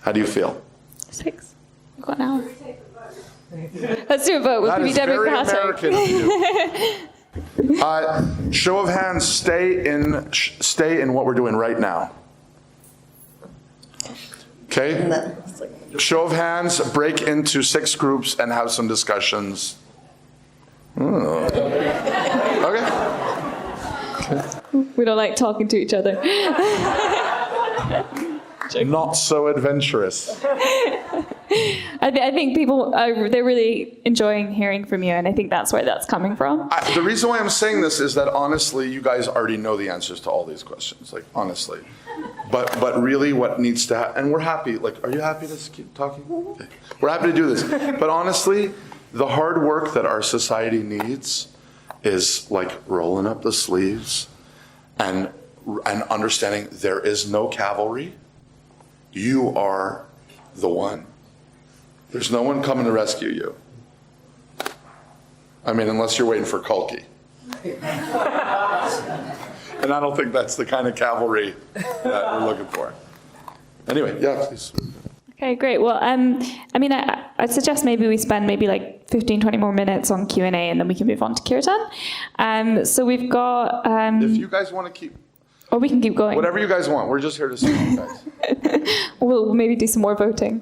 How do you feel? 6. We've got an hour. Let's do a vote. That We'll is be very democratic. American of you. Show of hands, stay in what we're doing right now. Okay? Show of hands, break into 6 groups and have some discussions. Okay. We don't like talking to each other. Not so adventurous. I think people they're really enjoying hearing from you, and I think that's where that's coming from. The reason why I'm saying this is that honestly, you guys already know the answers to all these questions. Like honestly, but really, what needs to happen? And we're happy. Like, are you happy to keep talking? Okay. We're happy to do this. But honestly, the hard work that our society needs is like rolling up the sleeves and understanding there is no cavalry. You are the one. There's no one coming to rescue you. I mean, unless you're waiting for Kalki. And I don't think that's the kind of cavalry that we're looking for. Anyway, yeah, please. Okay, great. Well, I'd suggest maybe we spend maybe like 15, 20 more minutes on Q&A, and then we can move on to Kirtan. So we've got... if you guys want to keep... Or we can keep going. Whatever you guys want. We're just here to see you guys. We'll maybe do some more voting.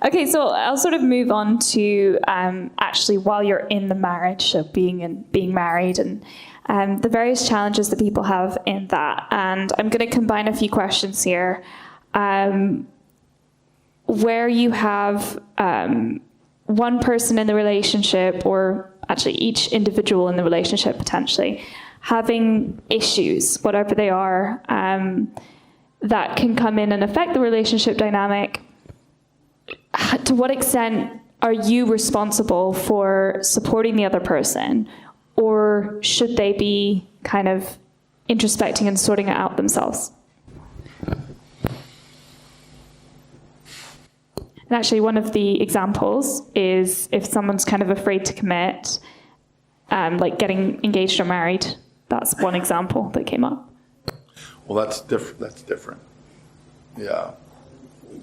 Okay, so I'll sort of move on to actually while you're in the marriage, so being married, and the various challenges that people have in that. And I'm going to combine a few questions here. Where you have one person in the relationship, or actually each individual in the relationship potentially, having issues, whatever they are, that can come in and affect the relationship dynamic. To what extent are you responsible for supporting the other person, or should they be kind of introspecting and sorting it out themselves? And actually, one of the examples is if someone's kind of afraid to commit, like getting engaged or married. That's one example that came up. Well, that's different. Yeah.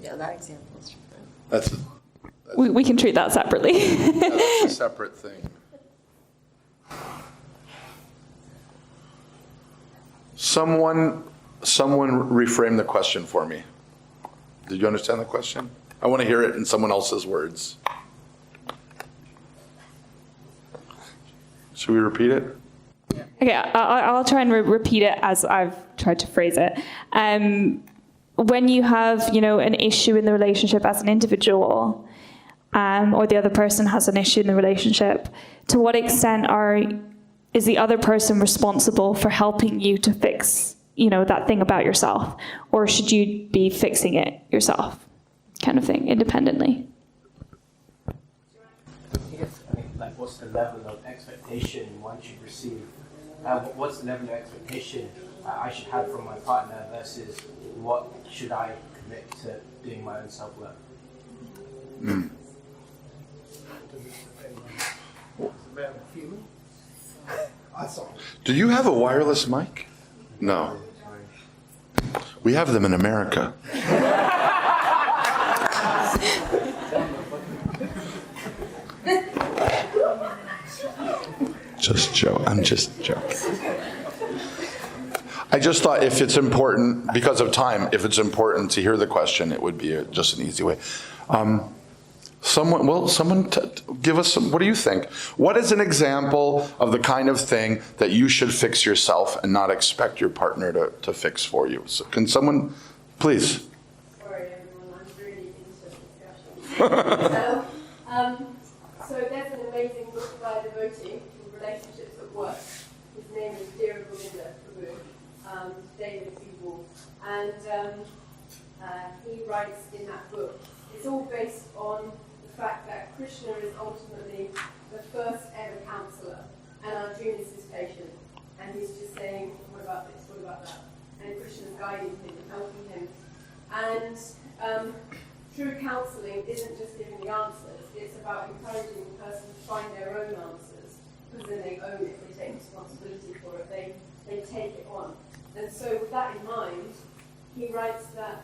Yeah, that example is different. That's we can treat that separately. that's a separate thing. Someone reframe the question for me. Did you understand the question? I want to hear it in someone else's words. Should we repeat it? Okay, I'll try and repeat it as I've tried to phrase it. When you have, an issue in the relationship as an individual, or the other person has an issue in the relationship, to what extent is the other person responsible for helping you to fix, that thing about yourself? Or should you be fixing it yourself, kind of thing, independently? Like, what's the level of expectation one should receive? What's the level of expectation I should have from my partner versus what should I commit to doing my own self-work? Do you have a wireless mic? No. We have them in America. I'm just joking. I just thought if it's important, because of time, if it's important to hear the question, it would be just an easy way. Someone give us some, what do you think? What is an example of the kind of thing that you should fix yourself and not expect your partner to fix for you? So can someone, please? Sorry, everyone, I'm really into discussion. So there's an amazing book by Devi called Relationships at Work. His name is Devi, David Seagull. And he writes in that book, it's all based on the fact that Krishna is ultimately the first ever counselor and our dream is his patient, and he's just saying, what about this, what about that? And Christian is guiding him and helping him. And true counselling isn't just giving the answers, it's about encouraging the person to find their own answers, because then they own it, they take responsibility for it, they take it on. And so with that in mind, he writes that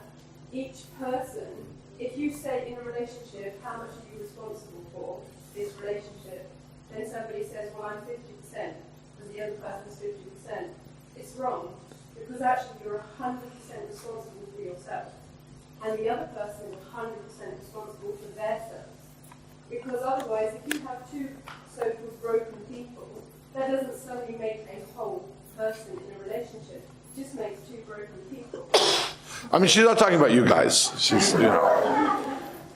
each person, if you say in a relationship, how much are you responsible for this relationship, then somebody says, well, I'm 50%, and the other person is 50%. It's wrong, because actually you're 100% responsible for yourself. And the other person is 100% responsible for their selves. Because otherwise, if you have two so-called broken people, that doesn't suddenly make a whole person in a relationship. It just makes two broken people. I mean, she's not talking about you guys. She's, But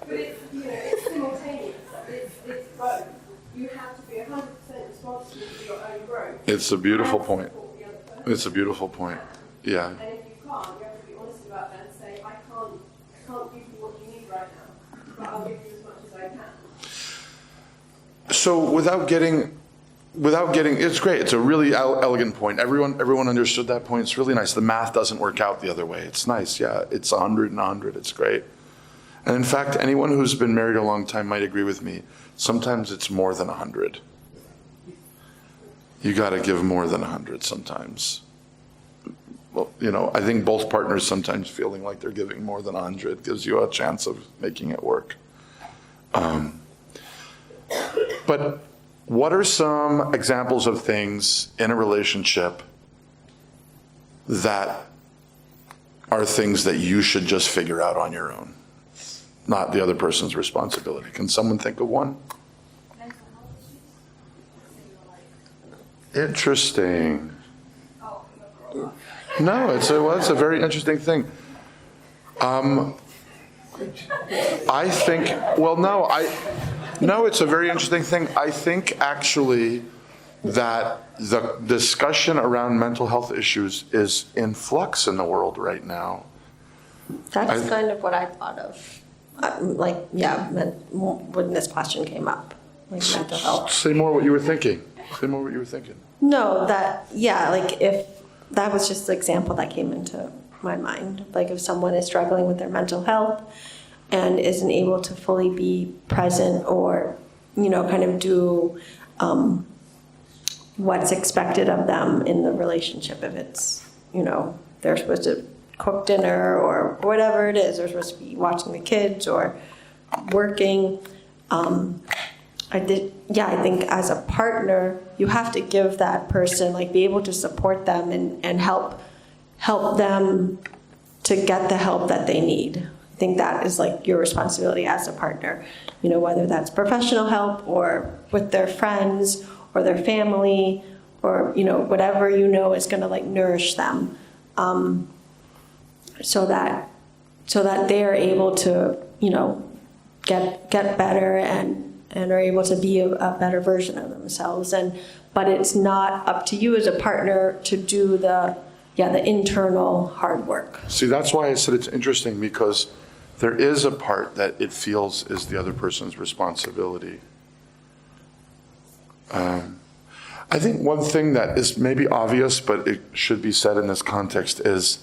it's, it's simultaneous. It's both. You have to be 100% responsible for your own growth. It's a beautiful and point. support the other person. It's a beautiful point. Yeah. And if you can't, you have to be honest about that and say, I can't give you what you need right now, but I'll give you as much as I can. So without getting, it's great. It's a really elegant point. Everyone understood that point. It's really nice. The math doesn't work out the other way. It's nice. Yeah, it's 100 and 100. It's great. And in fact, anyone who's been married a long time might agree with me. Sometimes it's more than 100. You got to give more than 100 sometimes. Well, I think both partners sometimes feeling like they're giving more than 100 gives you a chance of making it work. But what are some examples of things in a relationship that are things that you should just figure out on your own, not the other person's responsibility? Can someone think of one? Interesting. No, it's a very interesting thing. I think, no, it's a very interesting thing. I think actually that the discussion around mental health issues is in flux in the world right now. That's kind of what I thought of. When this question came up, like mental health. Say more what you were thinking. No, if that was just the example that came into my mind. Like if someone is struggling with their mental health and isn't able to fully be present or, kind of do what's expected of them in the relationship. If it's, they're supposed to cook dinner or whatever it is, they're supposed to be watching the kids or working. I think as a partner, you have to give that person, be able to support them and help them to get the help that they need. I think that is your responsibility as a partner, whether that's professional help or with their friends or their family or, whatever is going to nourish them, so that they're able to, get better and are able to be a better version of themselves. But it's not up to you as a partner to do the internal hard work. See, that's why I said it's interesting, because there is a part that it feels is the other person's responsibility. I think one thing that is maybe obvious, but it should be said in this context, is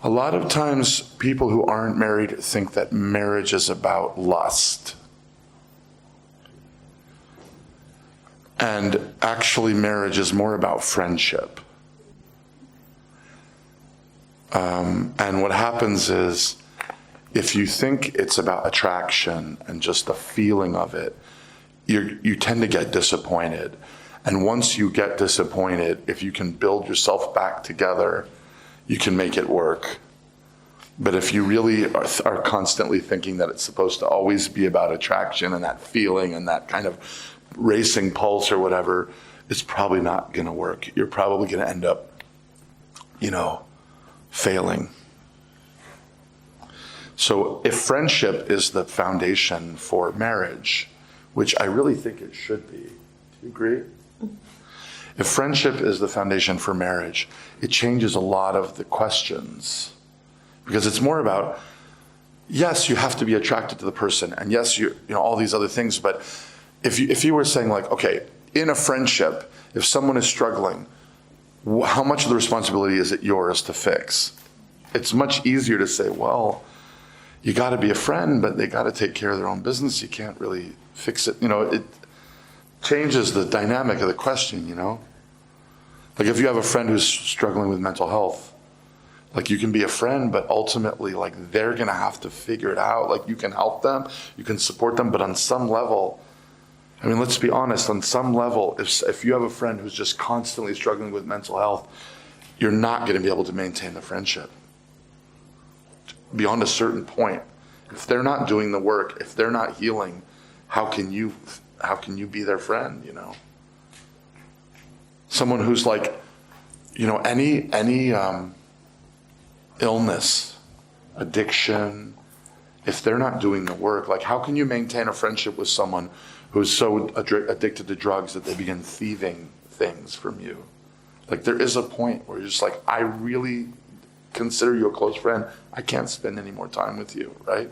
a lot of times people who aren't married think that marriage is about lust. And actually marriage is more about friendship. And what happens is, if you think it's about attraction and just the feeling of it, you tend to get disappointed. And once you get disappointed, if you can build yourself back together, you can make it work. But if you really are constantly thinking that it's supposed to always be about attraction and that feeling and that kind of racing pulse or whatever, it's probably not going to work. You're probably going to end up, failing. So if friendship is the foundation for marriage, which I really think it should be, do you agree? If friendship is the foundation for marriage, it changes a lot of the questions, because it's more about, yes, you have to be attracted to the person, and yes, you all these other things, but if you were saying okay, in a friendship, if someone is struggling, how much of the responsibility is it yours to fix? It's much easier to say, well, you got to be a friend, but they got to take care of their own business. You can't really fix it. It changes the dynamic of the question, Like if you have a friend who's struggling with mental health, like you can be a friend, but ultimately like they're going to have to figure it out. Like you can help them, you can support them, but on some level, let's be honest, on some level, if you have a friend who's just constantly struggling with mental health, you're not going to be able to maintain the friendship. Beyond a certain point, if they're not doing the work, if they're not healing, how can you be their friend, Someone who's like, any illness, addiction, if they're not doing the work, like how can you maintain a friendship with someone who's so addicted to drugs that they begin thieving things from you? Like there is a point where you're just like, I really consider you a close friend. I can't spend any more time with you, right?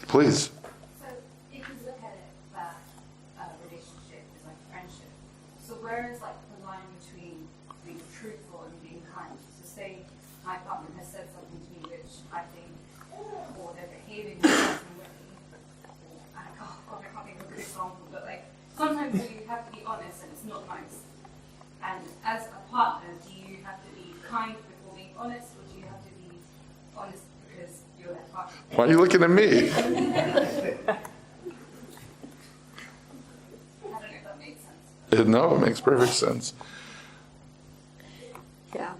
Please. So if you look at it that relationship is like friendship, so where is like the line between being truthful and being kind? So say my partner has said something to me which I think, or they're behaving in a certain way, I can't think of a good example, but like sometimes you have to be honest and it's not nice. And as a partner, do you have to be kind before being honest, or do you have to be honest because you're their partner? Why are you looking at me? I don't know if that makes sense. No, it makes perfect sense. Yeah.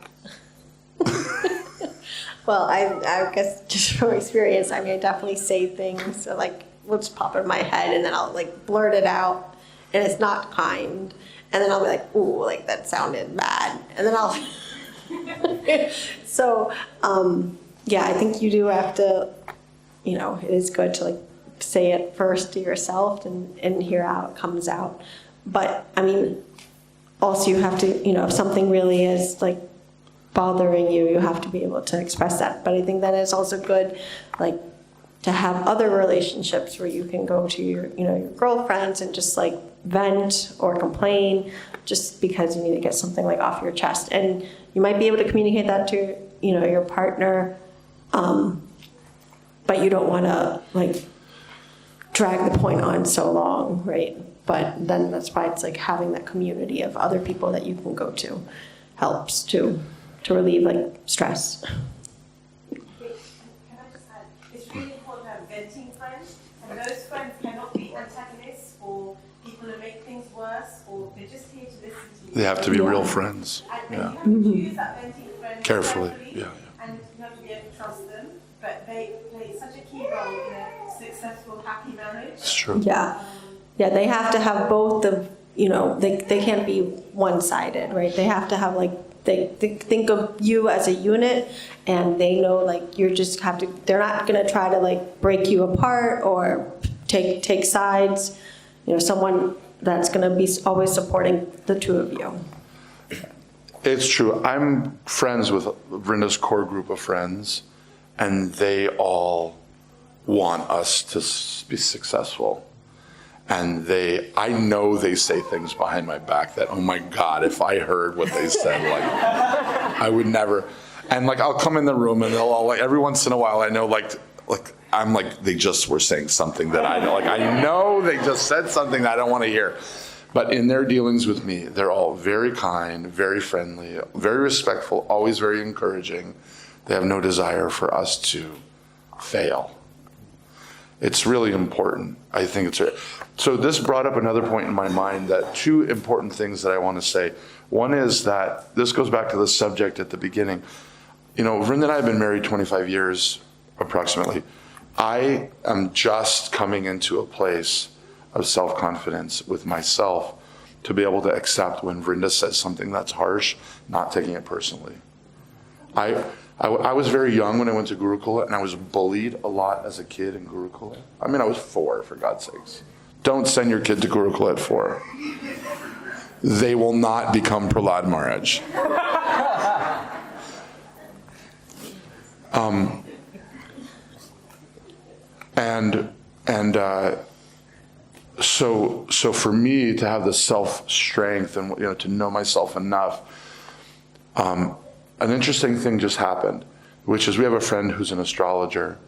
Well, I guess just from experience, I definitely say things that like will just pop in my head, and then I'll like blurt it out, and it's not kind, and then I'll be like, ooh, like that sounded bad, and then I'll. So, yeah, I think you do have to, it is good to like say it first to yourself and hear how it comes out. But also you have to, if something really is like bothering you, you have to be able to express that. But I think that it's also good, like, to have other relationships where you can go to your girlfriends and just like vent or complain, just because you need to get something like off your chest. And you might be able to communicate that to, your partner, but you don't want to like drag the point on so long, right? But then that's why it's like having that community of other people that you can go to helps to relieve like stress. Can I just add, it's really important to have venting friends, and those friends cannot be antagonists or people who make things worse, or they're just here to listen to you. They have to be real friends. And Yeah. you have to use that venting friend Carefully, yeah. And you have to be able to trust them, but they play such a key role in a successful, happy marriage. It's true. Yeah. Yeah, they have to have both of, they can't be one-sided, right? They have to have like, they think of you as a unit, and they know like you're just have to, they're not gonna try to like break you apart or take sides. Someone that's gonna be always supporting the two of you. It's true. I'm friends with Vrinda's core group of friends, and they all want us to be successful. And I know they say things behind my back that, oh my God, if I heard what they said, like, I would never. And like, I'll come in the room and they'll all like, every once in a while, I know I'm like, they just were saying something that I know. Like, I know they just said something that I don't want to hear. But in their dealings with me, they're all very kind, very friendly, very respectful, always very encouraging. They have no desire for us to fail. It's really important. I think so this brought up another point in my mind, that two important things that I want to say. One is that this goes back to the subject at the beginning. Vrinda and I have been married 25 years, approximately. I am just coming into a place of self-confidence with myself to be able to accept when Vrinda says something that's harsh, not taking it personally. I was very young when I went to Gurukula, and I was bullied a lot as a kid in Gurukula. I was 4, for God's sakes. Don't send your kid to Gurukula at 4. They will not become Prahlad Maharaj. so for me to have the self strength and, to know myself enough, an interesting thing just happened, which is we have a friend who's an astrologer,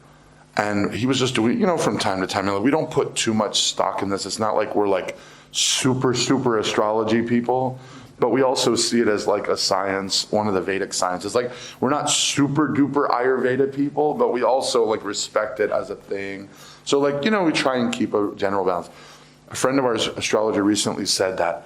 and he was just doing, from time to time, we don't put too much stock in this. It's not like we're like super astrology people, but we also see it as like a science, one of the Vedic sciences. Like, we're not super duper Ayurveda people, but we also like respect it as a thing. So like, we try and keep a general balance. A friend of ours, astrologer, recently said that,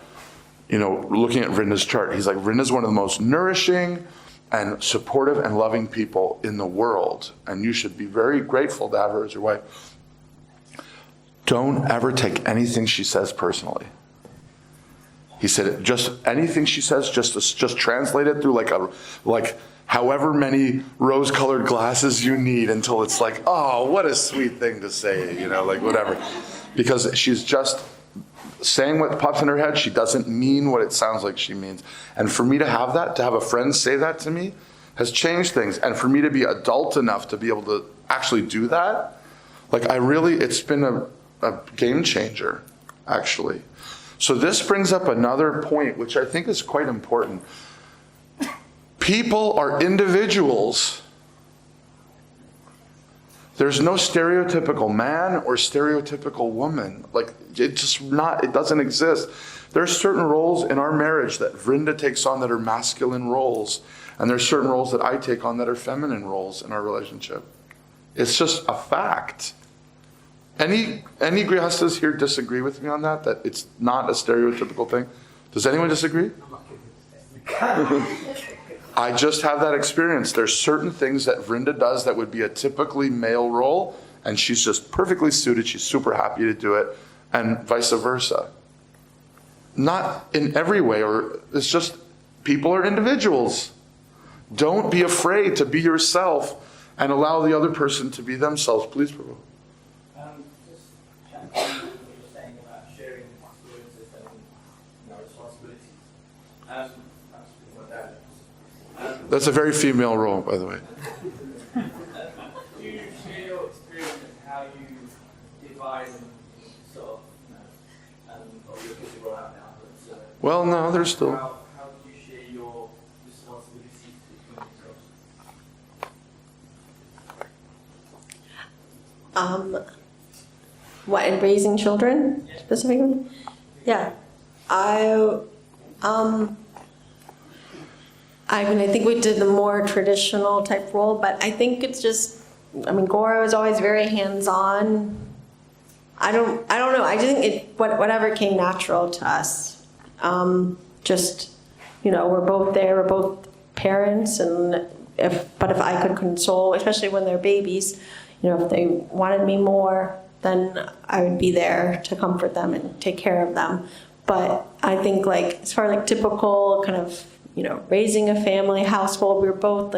looking at Vrinda's chart, he's like, Vrinda's one of the most nourishing and supportive and loving people in the world. And you should be very grateful to have her as your wife. Don't ever take anything she says personally. He said, just anything she says, just translate it through like however many rose-colored glasses you need until it's like, oh, what a sweet thing to say, like whatever. Because she's just saying what pops in her head. She doesn't mean what it sounds like she means. And for me to have that, to have a friend say that to me, has changed things. And for me to be adult enough to be able to actually do that, it's been a game changer, actually. So this brings up another point, which I think is quite important. People are individuals. There's no stereotypical man or stereotypical woman. It doesn't exist. There are certain roles in our marriage that Vrinda takes on that are masculine roles, and there's certain roles that I take on that are feminine roles in our relationship. It's just a fact. Any grihastas here disagree with me on that it's not a stereotypical thing? Does anyone disagree? I just have that experience. There's certain things that Vrinda does that would be a typically male role, and she's just perfectly suited. She's super happy to do it, and vice versa. Not in every way, or it's just people are individuals. Don't be afraid to be yourself and allow the other person to be themselves. Please, Prabhu. Just what you're saying about sharing experiences and responsibilities. That's what that is. That's a very female role, by the way. Do you share your experience and how you divide and sort of your kids are grown up now, but Well, no, there's still. how do you share your responsibilities between yourselves? What, in raising children specifically? Yeah. I think we did the more traditional type role, but I think it's just, Gaura was always very hands-on. I don't know. I just think whatever came natural to us. We're both there. We're both parents, and if I could console, especially when they're babies, if they wanted me more, then I would be there to comfort them and take care of them. But I think as far as typical kind of, raising a family, household, we were both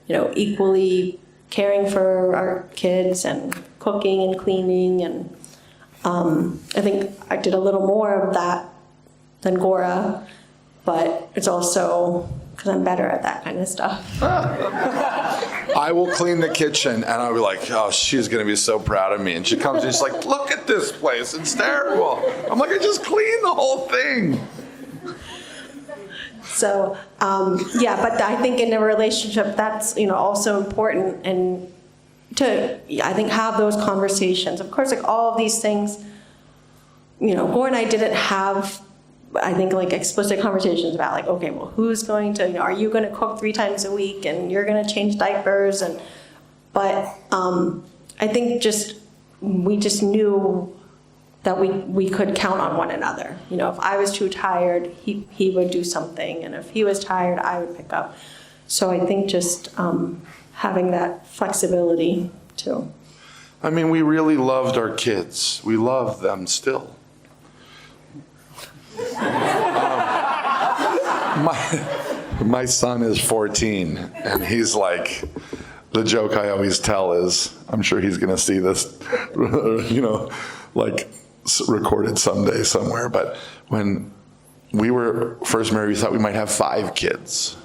equally caring for our kids and cooking and cleaning. And I think I did a little more of that than Gaura, but it's also because I'm better at that kind of stuff. I will clean the kitchen, and I'll be like, oh, she's going to be so proud of me. And she comes and she's like, look at this place. It's terrible. I'm like, I just cleaned the whole thing. So, but I think in a relationship, that's, also important, and to, I think, have those conversations. Of course, all of these things, Gaura and I didn't have, I think, explicit conversations about okay, well, who's going to, are you going to cook 3 times a week and you're going to change diapers? But I think we just knew that we could count on one another. If I was too tired, he would do something, and if he was tired, I would pick up. So I think just having that flexibility too. We really loved our kids. We love them still. My son is 14, and he's like, the joke I always tell is, I'm sure he's going to see this, recorded someday somewhere, but when we were first married, we thought we might have 5 kids.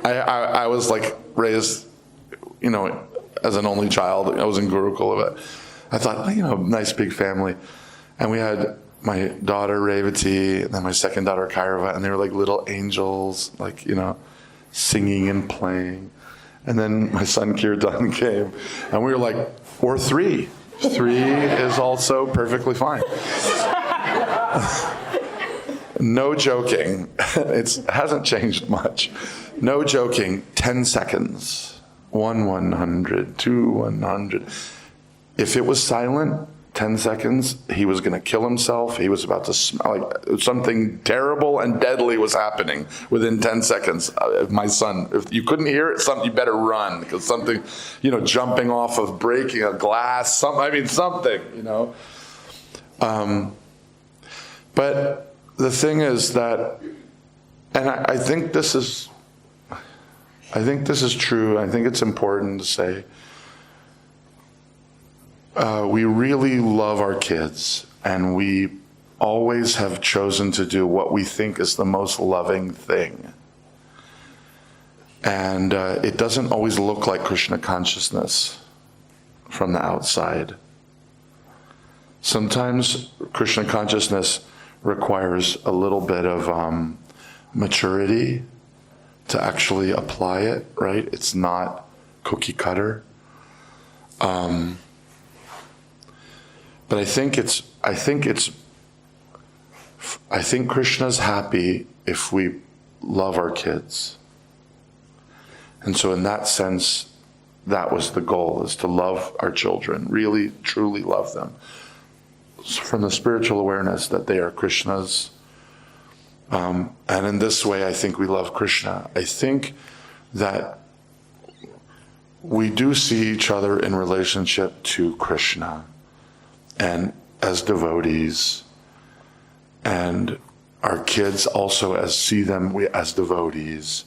I was raised, as an only child. I was in Gurukula, but I thought, nice big family. And we had my daughter Revati, and then my second daughter Gaura, and they were like little angels, like, singing and playing. And then my son Kirtan came, and we were like, or three. Three is also perfectly fine. No joking. It hasn't changed much. No joking. 10 seconds. 100, 2 100. If it was silent, 10 seconds, he was going to kill himself. He was about to smell like something terrible and deadly was happening within 10 seconds. My son, if you couldn't hear it, you better run, because something, jumping off of breaking a glass, something. But the thing is that, and I think this is true. I think it's important to say, we really love our kids, and we always have chosen to do what we think is the most loving thing. And it doesn't always look like Krishna consciousness from the outside. Sometimes Krishna consciousness requires a little bit of maturity to actually apply it, right? It's not cookie cutter. But I think Krishna's happy if we love our kids. And so in that sense, that was the goal, is to love our children, really, truly love them. From the spiritual awareness that they are Krishna's. And in this way, I think we love Krishna. I think that we do see each other in relationship to Krishna, and as devotees, and our kids also see them as devotees.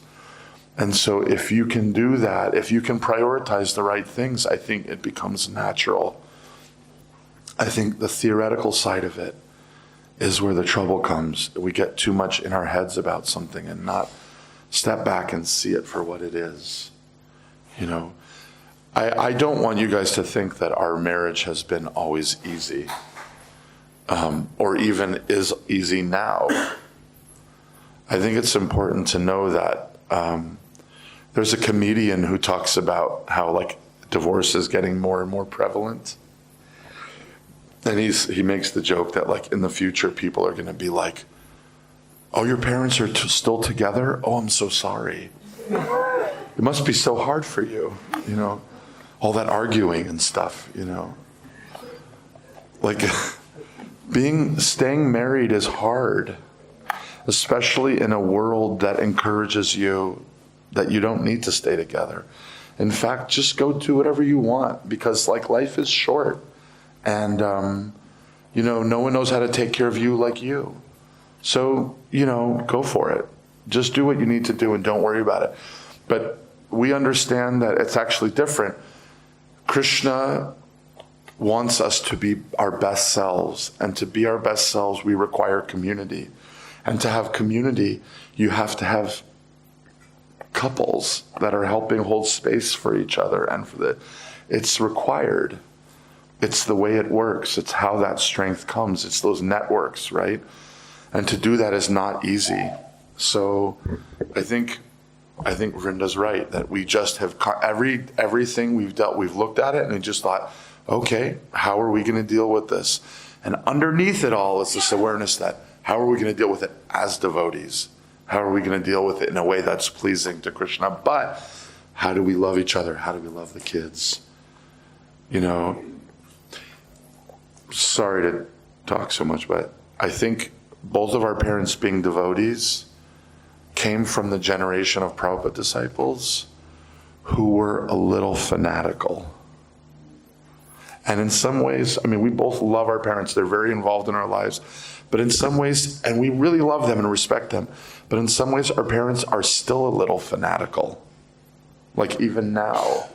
And so if you can do that, if you can prioritize the right things, I think it becomes natural. I think the theoretical side of it is where the trouble comes. We get too much in our heads about something and not step back and see it for what it is. I don't want you guys to think that our marriage has been always easy, or even is easy now. I think it's important to know that there's a comedian who talks about how divorce is getting more and more prevalent. And he makes the joke that in the future people are going to be like, oh, your parents are still together? Oh, I'm so sorry. It must be so hard for you, all that arguing and stuff, staying married is hard, especially in a world that encourages you that you don't need to stay together. In fact, just go do whatever you want, because life is short, and no one knows how to take care of you like you. So, go for it. Just do what you need to do and don't worry about it. But we understand that it's actually different. Krishna wants us to be our best selves, and to be our best selves, we require community. And to have community, you have to have couples that are helping hold space for each other, and it's required. It's the way it works. It's how that strength comes. It's those networks, right? And to do that is not easy. So I think Vrinda's right, that we just have everything we've looked at it and we just thought, okay, how are we going to deal with this? And underneath it all is this awareness that how are we going to deal with it as devotees? How are we going to deal with it in a way that's pleasing to Krishna? But how do we love each other? How do we love the kids? Sorry to talk so much, but I think both of our parents being devotees came from the generation of Prabhupada disciples who were a little fanatical. And in some ways, we both love our parents. They're very involved in our lives. But in some ways, and we really love them and respect them, but in some ways, our parents are still a little fanatical. Even now.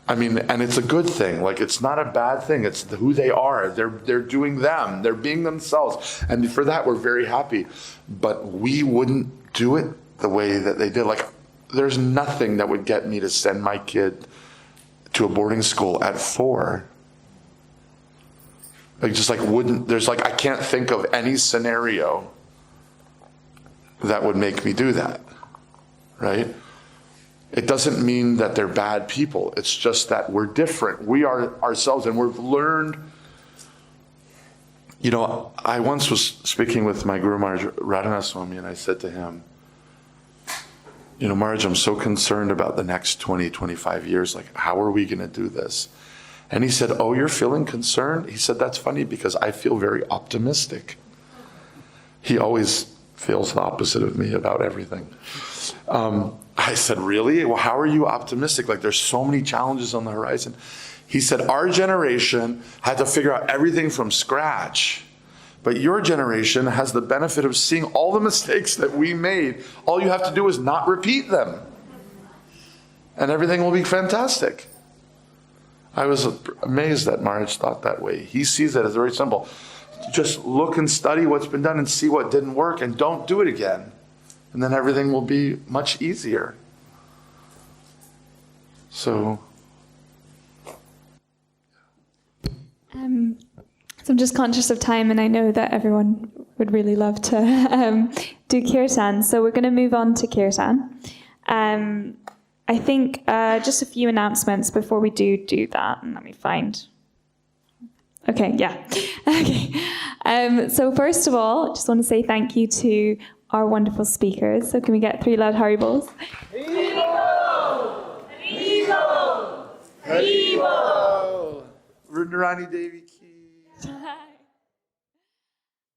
And it's a good thing. It's not a bad thing. It's who they are. They're doing them. They're being themselves. And for that, we're very happy. But we wouldn't do it the way that they did. There's nothing that would get me to send my kid to a boarding school at 4. I can't think of any scenario that would make me do that, right? It doesn't mean that they're bad people. It's just that we're different. We are ourselves, and we've learned. I once was speaking with my Guru Maharaj Radhanaswami, and I said to him, Maharaj, I'm so concerned about the next 20, 25 years. Like, how are we going to do this? And he said, oh, you're feeling concerned? He said, that's funny because I feel very optimistic. He always feels the opposite of me about everything. I said, really? Well, how are you optimistic? Like, there's so many challenges on the horizon. He said, our generation had to figure out everything from scratch. But your generation has the benefit of seeing all the mistakes that we made. All you have to do is not repeat them. And everything will be fantastic. I was amazed that Maharaj thought that way. He sees it as very simple. Just look and study what's been done and see what didn't work and don't do it again. And then everything will be much easier. So I'm just conscious of time, and I know that everyone would really love to do kirtan. So we're going to move on to kirtan. I think just a few announcements before we do that. And let me find. Okay, yeah. Okay. So first of all, I just want to say thank you to our wonderful speakers. So can we get 3 loud Haribols? Haribo! Haribo! Vrindarani Devi.